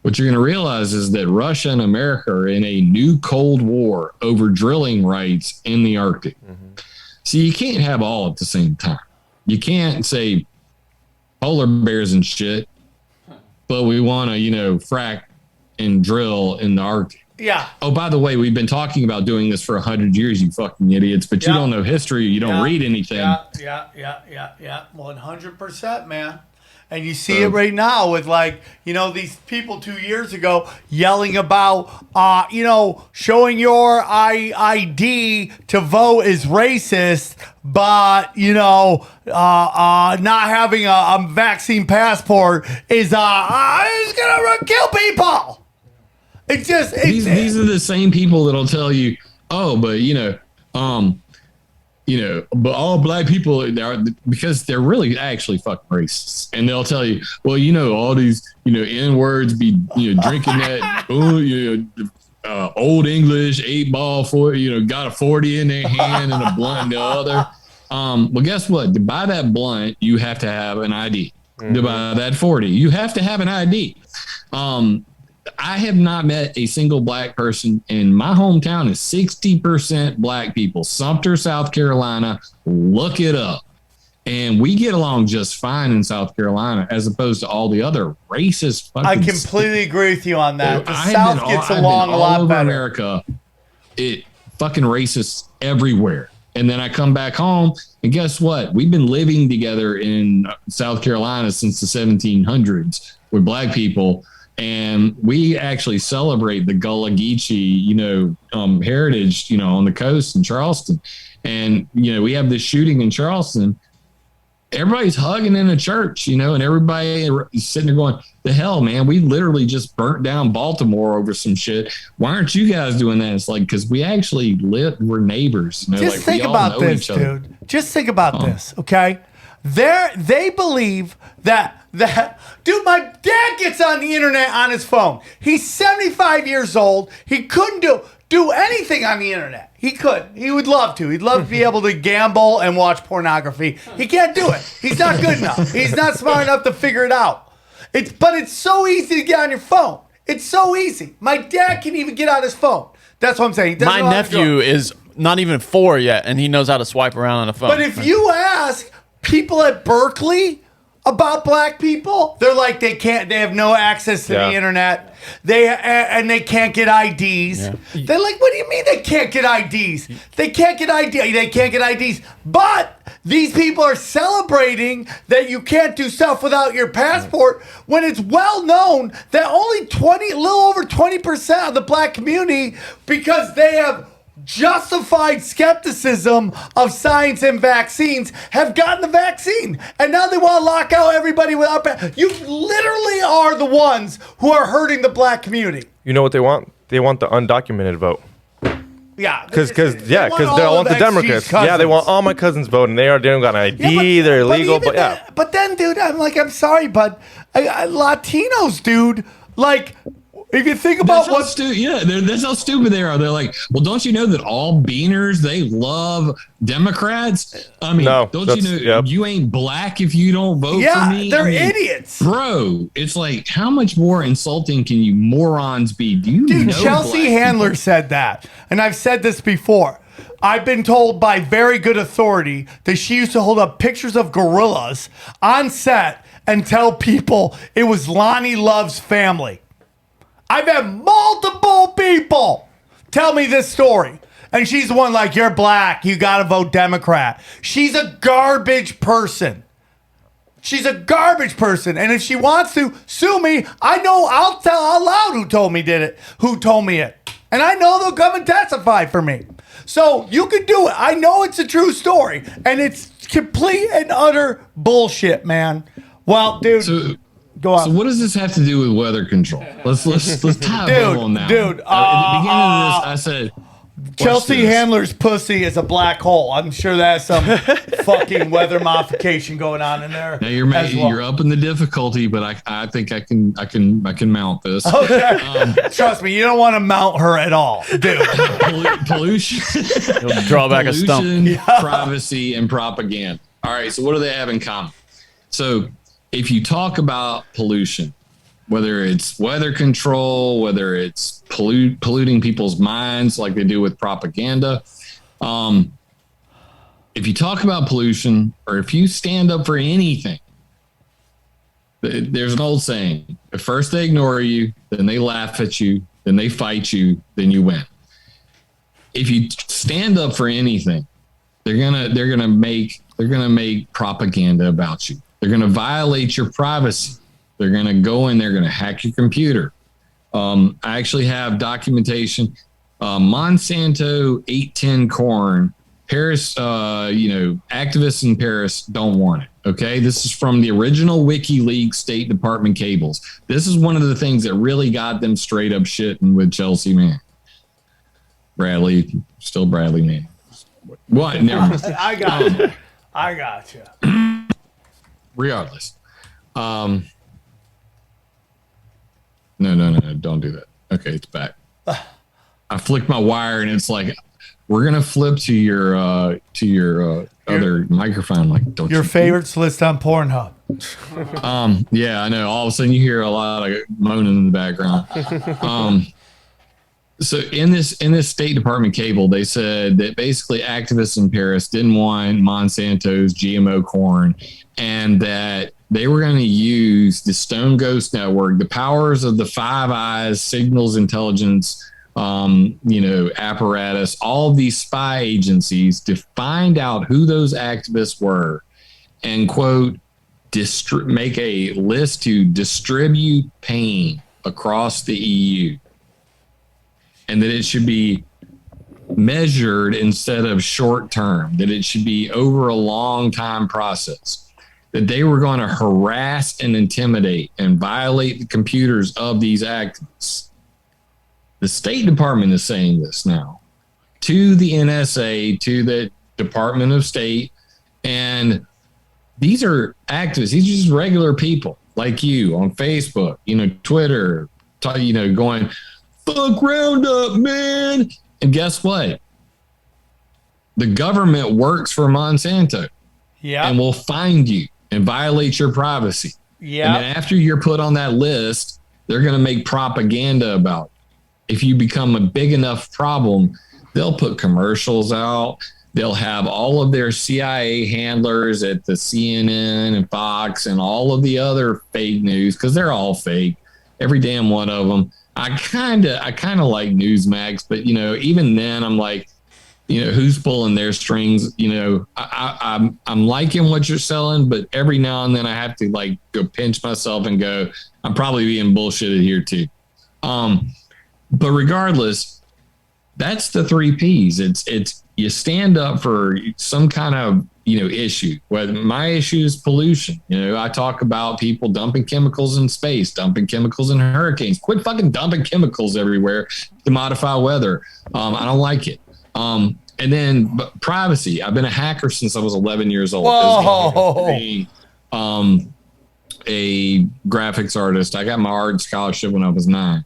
What you're going to realize is that Russia and America are in a new Cold War over drilling rights in the Arctic. So you can't have all at the same time. You can't say polar bears and shit, but we want to, frack and drill in the Arctic. Yeah. Oh, by the way, we've been talking about doing this for 100 years, you fucking idiots, but you don't know history. You don't read anything. Yeah. 100%, man. And you see it right now with these people 2 years ago yelling about, showing your ID to vote is racist, but, not having a vaccine passport is going to kill people. It's just these are the same people that'll tell you, oh, but but all black people are, because they're really actually fucking racists, and they'll tell you, well, all these N words be drinking that old English 8-ball for got a 40 in their hand and a blunt in the other. Well, guess what? To buy that blunt, you have to have an ID. To buy that 40, you have to have an ID. I have not met a single black person in my hometown. Is 60% black people. Sumter, South Carolina. Look it up. And we get along just fine in South Carolina, as opposed to all the other racist fucking I completely agree with you on that. The I've South been gets I've along been a lot all over better. America, it fucking racist everywhere. And then I come back home, and guess what? We've been living together in South Carolina since the 1700s with black people. And we actually celebrate the Gullah Geechee, heritage, on the coast in Charleston. And, we have this shooting in Charleston. Everybody's hugging in a church, and everybody is sitting there going, the hell, man, we literally just burnt down Baltimore over some shit. Why aren't you guys doing that? It's like, because we actually we're neighbors. Just think about this, dude. Just think about this, okay? They believe that that, dude, my dad gets on the internet on his phone. He's 75 years old. He couldn't do anything on the internet. He could. He would love to. He'd love to be able to gamble and watch pornography. He can't do it. He's not good enough. He's not smart enough to figure it out. But it's so easy to get on your phone. It's so easy. My dad can even get on his phone. That's what I'm saying. He doesn't know My how to do nephew it. is not even 4 yet, and he knows how to swipe around on a phone. But if you ask people at Berkeley about black people, they're like they have no access to the internet. They can't get IDs. Yeah. They're like, what do you mean they can't get IDs? They can't get IDs. But these people are celebrating that you can't do stuff without your passport when it's well known that only a little over 20% of the black community, because they have justified skepticism of science and vaccines, have gotten the vaccine, and now they want to lock out everybody without. You literally are the ones who are hurting the black community. You know what they want? They want the undocumented vote. Yeah, because they want the Democrats. Cousins. Yeah, they want all my cousins voting. They don't got an ID. They're illegal. But then, dude, I'm sorry, but Latinos, dude, like. If you think about that's how stupid they are. They're like, well, don't you know that all beaners, they love Democrats? I mean, you ain't black if you don't vote for me? They're idiots. Bro, it's like, how much more insulting can you morons be? Dude, Chelsea Handler said that. And I've said this before. I've been told by very good authority that she used to hold up pictures of gorillas on set and tell people it was Lonnie Love's family. I've had multiple people tell me this story. And she's the one like, you're black, you gotta vote Democrat. She's a garbage person. She's a garbage person. And if she wants to sue me, I know I'll tell out loud who told me it. And I know they'll come and testify for me. So you can do it. I know it's a true story. And it's complete and utter bullshit, man. Well, dude. Go on. So what does this have to do with weather control? Let's tie a bow on that. Dude, at the beginning of this, I said Chelsea Handler's pussy is a black hole. I'm sure that's some fucking weather modification going on in there. Now you're up in the difficulty, but I think I can mount this. Okay. Trust me, you don't want to mount her at all, dude. Pollution. You'll draw back a stump. Privacy and propaganda. All right. So what do they have in common? So if you talk about pollution, whether it's weather control, whether it's polluting people's minds like they do with propaganda, if you talk about pollution or if you stand up for anything, there's an old saying: at first they ignore you, then they laugh at you, then they fight you, then you win. If you stand up for anything, they're gonna make propaganda about you. They're going to violate your privacy. They're going to go in. They're going to hack your computer. I actually have documentation. Monsanto 810 corn. Paris, activists in Paris don't want it. Okay, this is from the original WikiLeaks State Department cables. This is one of the things that really got them straight up shitting with Chelsea Mann. Bradley, still Bradley Mann. What? Never mind. I got you. Regardless. No, don't do that. Okay, it's back. I flicked my wire and it's like, we're gonna flip to your other microphone. Like, don't your favorites list on Pornhub. Yeah, I know. All of a sudden you hear a lot of moaning in the background. So in this State Department cable, they said that basically activists in Paris didn't want Monsanto's GMO corn, and that they were going to use the Stone Ghost Network, the powers of the Five Eyes, signals intelligence, apparatus, all of these spy agencies to find out who those activists were, and quote, make a list to distribute pain across the EU. And that it should be measured instead of short term, that it should be over a long time process, that they were going to harass and intimidate and violate the computers of these activists. The State Department is saying this now to the NSA, to the Department of State. And these are activists. These are just regular people. like you on Facebook, Twitter, going, fuck Roundup, man. And guess what? The government works for Monsanto. Yeah. And will find you and violate your privacy. Yeah. And then after you're put on that list, they're going to make propaganda about it. If you become a big enough problem, they'll put commercials out. They'll have all of their CIA handlers at the CNN and Fox and all of the other fake news, because they're all fake, every damn one of them. I kind of like Newsmax, but even then I'm like, who's pulling their strings? I'm liking what you're selling, but every now and then I have to like go pinch myself and go, I'm probably being bullshitted here too. But regardless, that's the 3 Ps. It's you stand up for some kind of issue. Whether my issue is pollution, I talk about people dumping chemicals in space, dumping chemicals in hurricanes. Quit fucking dumping chemicals everywhere to modify weather. I don't like it. And then privacy. I've been a hacker since I was 11 years old. Whoa. A graphics artist. I got my art scholarship when I was 9.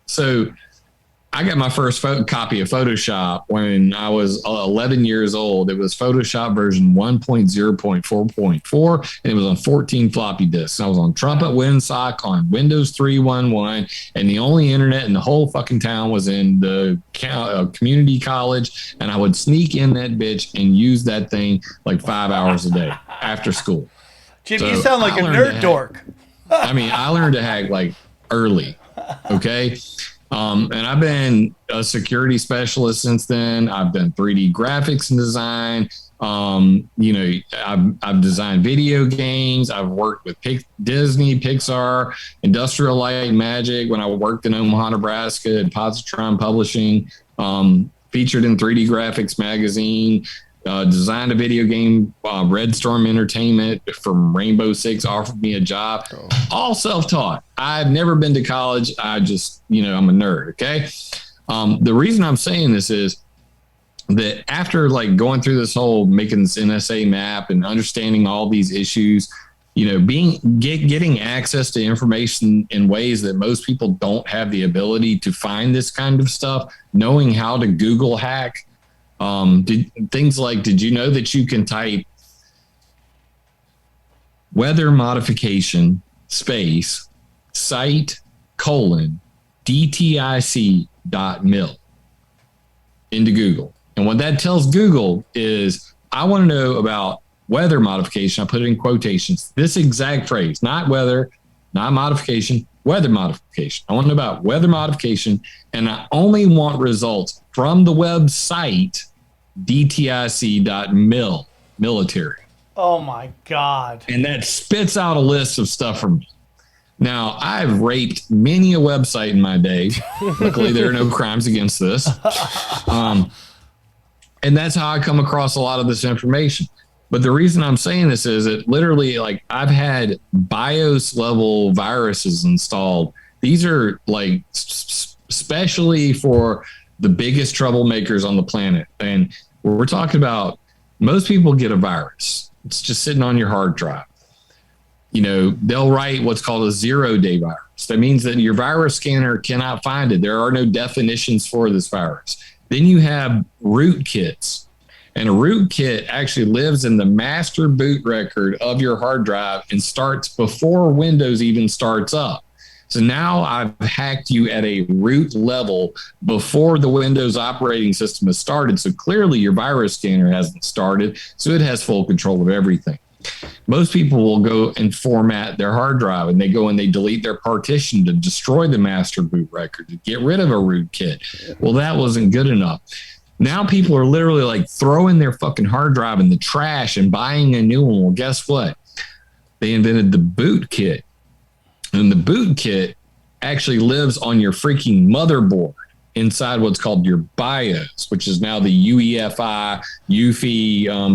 So I got my first copy of Photoshop when I was 11 years old. It was Photoshop version 1.0.4.4, and it was on 14 floppy disks. I was on Trumpet WinSock on Windows 3.1.1, and the only internet in the whole fucking town was in the community college, and I would sneak in that bitch and use that thing like 5 hours a day after school. Jim, so you sound like a nerd dork. I learned to hack like early, okay? And I've been a security specialist since then. I've done 3D graphics and design. I've designed video games. I've worked with Disney, Pixar, Industrial Light and Magic. When I worked in Omaha, Nebraska at Positron Publishing, featured in 3D Graphics magazine. Designed a video game. Red Storm Entertainment from Rainbow Six offered me a job. All self-taught. I've never been to college. I just, I'm a nerd. Okay. The reason I'm saying this is that after like going through this whole making this NSA map and understanding all these issues, getting access to information in ways that most people don't have the ability to find this kind of stuff, knowing how to Google hack. Did you know that you can type weather modification space site DTIC.mil into Google? And what that tells Google is, I want to know about weather modification. I put it in quotations. This exact phrase, not weather, not modification, weather modification. I want to know about weather modification, and I only want results from the website DTIC.mil, military. Oh my God. And that spits out a list of stuff for me. Now, I've raped many a website in my day. Luckily, there are no crimes against this. And that's how I come across a lot of this information. But the reason I'm saying this is that literally, like, I've had BIOS level viruses installed. These are like especially for the biggest troublemakers on the planet. And we're talking about, most people get a virus. It's just sitting on your hard drive. They'll write what's called a 0-day virus. That means that your virus scanner cannot find it. There are no definitions for this virus. Then you have rootkits. And a rootkit actually lives in the master boot record of your hard drive and starts before Windows even starts up. So now I've hacked you at a root level before the Windows operating system has started. So clearly your virus scanner hasn't started. So it has full control of everything. Most people will go and format their hard drive, and they go and they delete their partition to destroy the master boot record, to get rid of a rootkit. Well, that wasn't good enough. Now people are literally like throwing their fucking hard drive in the trash and buying a new one. Well, guess what? They invented the boot kit. And the boot kit actually lives on your freaking motherboard inside what's called your BIOS, which is now the UEFI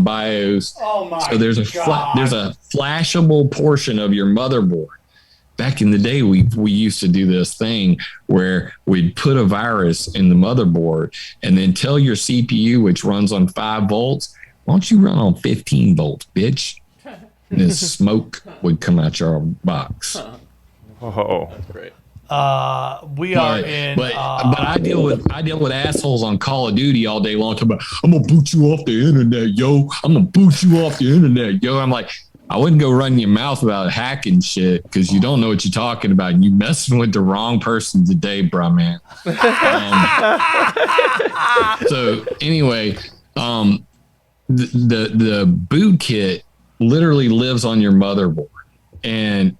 BIOS. Oh my! So there's a flashable portion of your motherboard. Back in the day, we used to do this thing where we'd put a virus in the motherboard and then tell your CPU, which runs on 5 volts, why don't you run on 15 volts, bitch? and then smoke would come out your box. Oh, Great. We are in. But I deal with assholes on Call of Duty all day long. Talking about, I'm gonna boot you off the internet, yo. I'm gonna boot you off the internet, yo. I'm like, I wouldn't go run your mouth about hacking shit because you don't know what you're talking about, and you messing with the wrong person today, bro, man. So anyway, the boot kit literally lives on your motherboard, and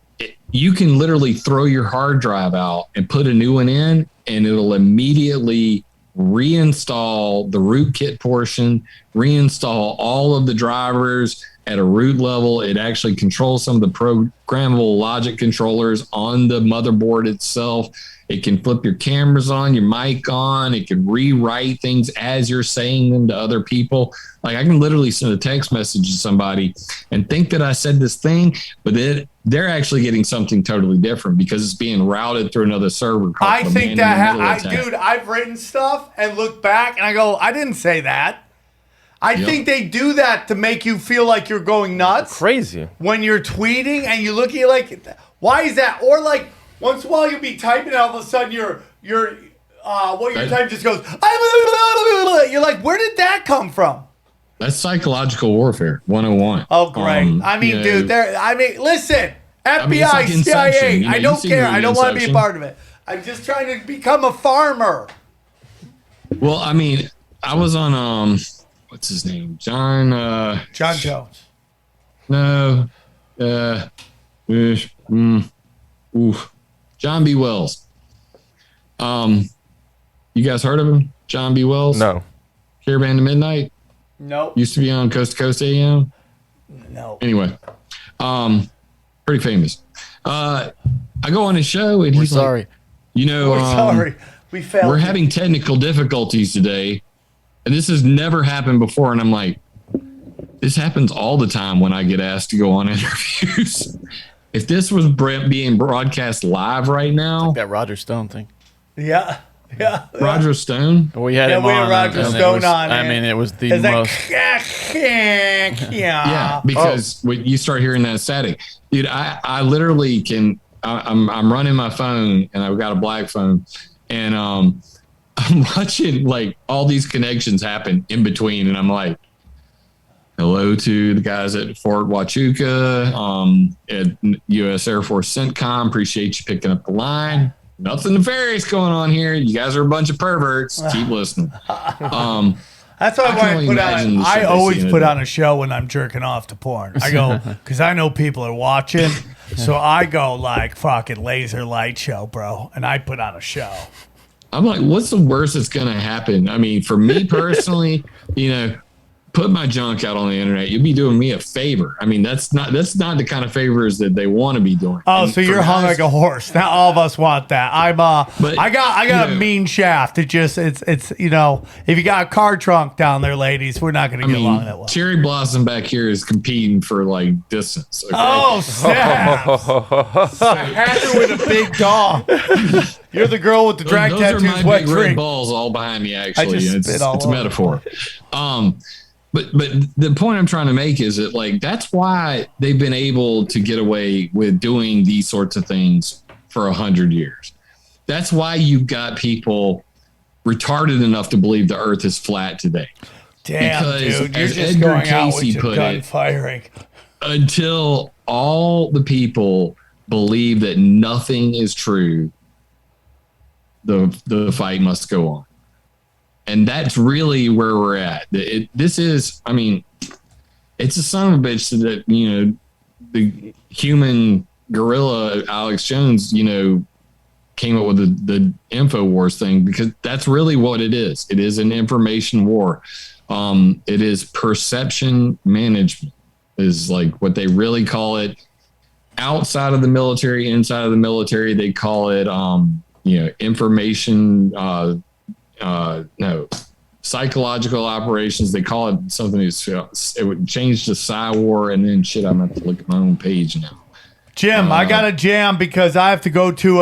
you can literally throw your hard drive out and put a new one in, and it'll immediately reinstall the root kit portion, reinstall all of the drivers at a root level. It actually controls some of the programmable logic controllers on the motherboard itself. It can flip your cameras on, your mic on. It can rewrite things as you're saying them to other people. Like, I can literally send a text message to somebody and think that I said this thing, but they're actually getting something totally different because it's being routed through another server. I think that, dude, I've written stuff and look back and I go, I didn't say that. I think they do that to make you feel like you're going nuts. crazy. When you're tweeting and you look at it like, why is that? Or like, once in a while you'll be typing and all of a sudden your type just goes, you're like, where did that come from? That's psychological warfare 101. Oh, great. Dude, listen, FBI, it's like CIA, Inception. I don't care. I don't want to be a Inception. part of it. I'm just trying to become a farmer. Well, I mean, I was on, what's his name? John Jones. No. John B. Wells. You guys heard of him? John B. Wells? No. Caravan to Midnight? Nope. Used to be on Coast to Coast AM? No. Anyway, pretty famous. I go on his show and he's sorry. like, you know, We're sorry. We failed. we're having technical difficulties today, and this has never happened before. And I'm like, this happens all the time when I get asked to go on interviews. If this was being broadcast live right now, That Roger Stone thing. Yeah. Roger Stone. We had him we on. had Roger and it Stone was- on. I mean, it was the It's most. like, Yeah, because when you start hearing that static, dude, I literally can. I'm running my phone, and I've got a black phone, and I'm watching like all these connections happen in between, and I'm like, hello to the guys at Fort Huachuca, at U.S. Air Force CENTCOM. Appreciate you picking up the line. Nothing nefarious going on here. You guys are a bunch of perverts. Keep listening. That's why I can I only put imagine on. the shit I they always see in put a on a show when I'm jerking off to porn. I go because I know people are watching, so I go like fucking laser light show, bro, and I put on a show. I'm like, what's the worst that's going to happen? I mean, for me personally, you know, put my junk out on the internet. You'd be doing me a favor. I mean, that's not the kind of favors that they want to be doing. Oh, And so for you're hung guys- like a horse. Now all of us want that. I got you a know- mean shaft. It's you know, if you got a car trunk down there, ladies, we're not gonna I get along that mean, well. Cherry Blossom back here is competing for like distance. Okay? Oh, snap. Hacker with a big dog. You're the girl with the drag Those are my tattoos, wet big red drink. balls all behind me. Actually, just it's spit all a over. metaphor. But the point I'm trying to make is that like that's why they've been able to get away with doing these sorts of things for 100 years. That's why you've got people retarded enough to believe the Earth is flat today. Damn, Because dude, you're as just Edgar going out with Casey your put gun it- firing. Until all the people believe that nothing is true, the fight must go on. And that's really where we're at. This is, I mean, it's a son of a bitch that, you know, the human gorilla, Alex Jones, you know, came up with the InfoWars thing, because that's really what it is. It is an information war. It is perception management is like what they really call it. Outside of the military, inside of the military, they call it, you know, information, psychological operations. They call it something that's, it would change to PsyWar, and then shit, I'm going to have to look at my own page now. Jim, I got a jam because I have to go to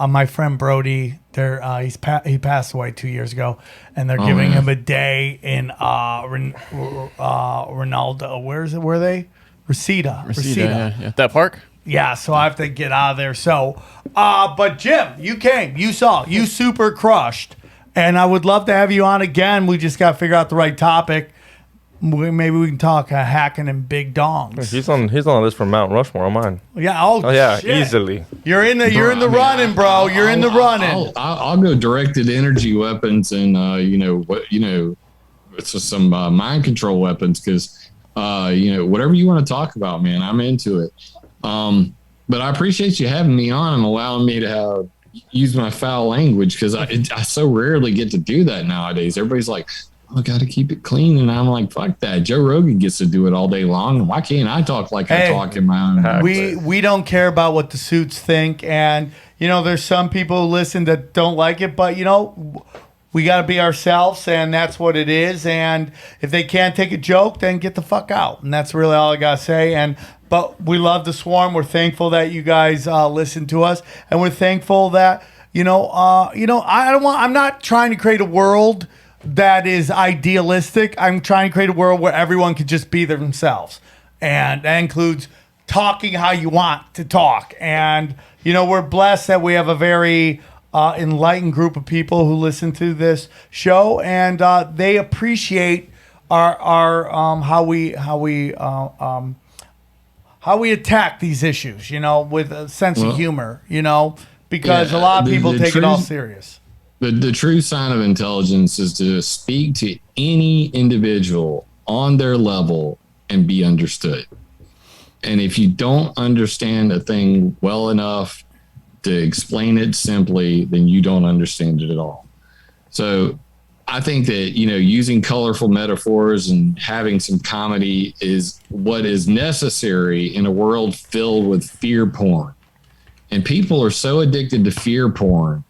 my friend Brody. He passed away 2 years ago, and they're giving him a day in Ronaldo. Where is it? Where are they? Reseda. Yeah. That park. Yeah, so I have to get out of there. So, but Jim, you came, you saw, you super crushed, and I would love to have you on again. We just got to figure out the right topic. Maybe we can talk hacking and big dongs. He's on the list for Mount Rushmore on mine. Yeah. Oh yeah, shit. easily. You're in the running, bro. You're in the running. I'll go directed energy weapons and it's just some mind control weapons because whatever you want to talk about, man, I'm into it. But I appreciate you having me on and allowing me to use my foul language because I so rarely get to do that nowadays. Everybody's like, I got to keep it clean. And I'm like, fuck that. Joe Rogan gets to do it all day long. And why can't I talk like I talk in my own? We don't care about what the suits think. And, there's some people who listen that don't like it. But, we got to be ourselves. And that's what it is. And if they can't take a joke, then get the fuck out. And that's really all I got to say. But we love the Swarm. We're thankful that you guys listen to us. And we're thankful that, I'm not trying to create a world that is idealistic. I'm trying to create a world where everyone can just be themselves. And that includes talking how you want to talk. And, we're blessed that we have a very enlightened group of people who listen to this show. And they appreciate our how we attack these issues, with a sense of humor, because a lot of people take it all serious. The true sign of intelligence is to speak to any individual on their level and be understood. And if you don't understand a thing well enough to explain it simply, then you don't understand it at all. So I think that, using colorful metaphors and having some comedy is what is necessary in a world filled with fear porn. And people are so addicted to fear porn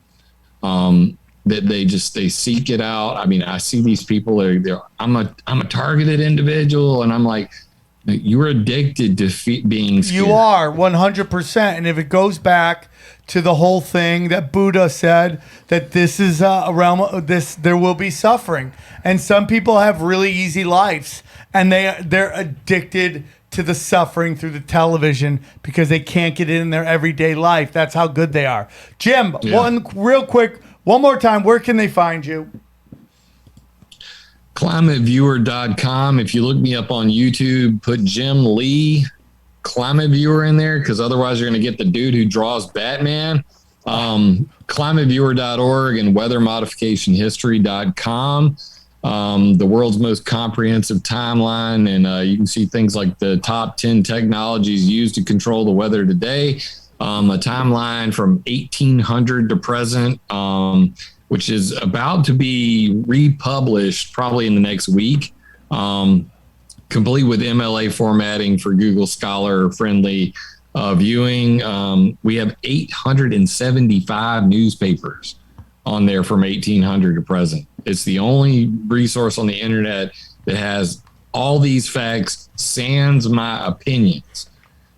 that they seek it out. I mean, I see these people, I'm a targeted individual, and I'm like, you're addicted to being scared. You are 100%. And if it goes back to the whole thing that Buddha said, that this is a realm of this, there will be suffering. And some people have really easy lives, and they're addicted to the suffering through the television because they can't get it in their everyday life. That's how good they are. Jim, one more time, where can they find you? ClimateViewer.com. If you look me up on YouTube, put Jim Lee Climate Viewer in there, because otherwise you're going to get the dude who draws Batman. ClimateViewer.org and WeatherModificationHistory.com. The world's most comprehensive timeline, and you can see things like the top 10 technologies used to control the weather today. A timeline from 1800 to present, which is about to be republished probably in the next week, complete with MLA formatting for Google Scholar friendly viewing. We have 875 newspapers on there from 1800 to present. It's the only resource on the internet that has all these facts, sans my opinions.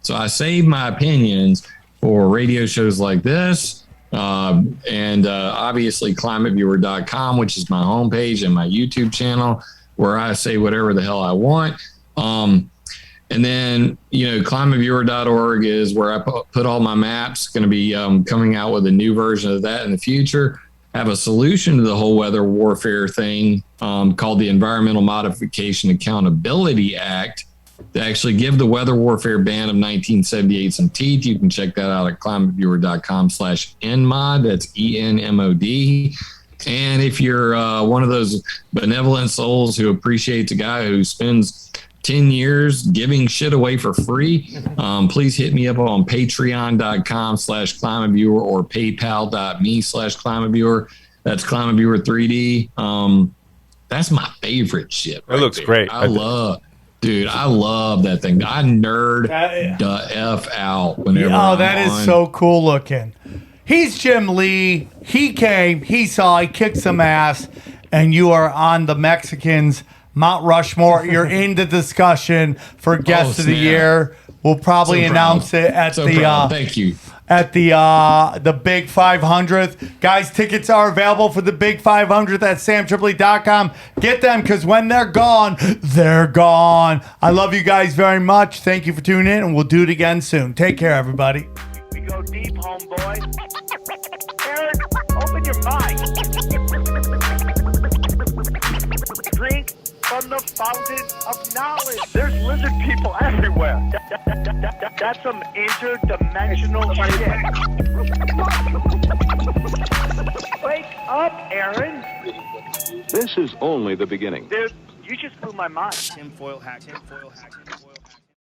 So I save my opinions for radio shows like this, and obviously climateviewer.com, which is my homepage and my YouTube channel, where I say whatever the hell I want. And then, climateviewer.org is where I put all my maps. Going to be coming out with a new version of that in the future. Have a solution to the whole weather warfare thing called the Environmental Modification Accountability Act, to actually give the weather warfare ban of 1978 some teeth. You can check that out at climateviewer.com/NMOD. That's ENMOD. And if you're one of those benevolent souls who appreciates a guy who spends 10 years giving shit away for free, please hit me up on patreon.com/climateviewer or paypal.me/climateviewer. That's climateviewer 3D. That's my favorite shit. It looks great. I love that thing. I nerd the F out whenever that is so cool looking. He's Jim Lee. He came, he saw, he kicked some ass, and you are on the Mexicans' Mount Rushmore. You're in the discussion for Guest of the Year. We'll probably So proud. announce it at So the proud. Thank you. at the Big 500th. Guys, tickets are available for the Big 500th at samtripoli.com. Get them, because when they're gone, they're gone. I love you guys very much. Thank you for tuning in, and we'll do it again soon. Take care, everybody. We go deep, homeboy. Aaron, open your mind. Drink from the fountain of knowledge. There's lizard people everywhere. That's some interdimensional shit. Wake up, Aaron. This is only the beginning. Dude, you just blew my mind. Tinfoil hat.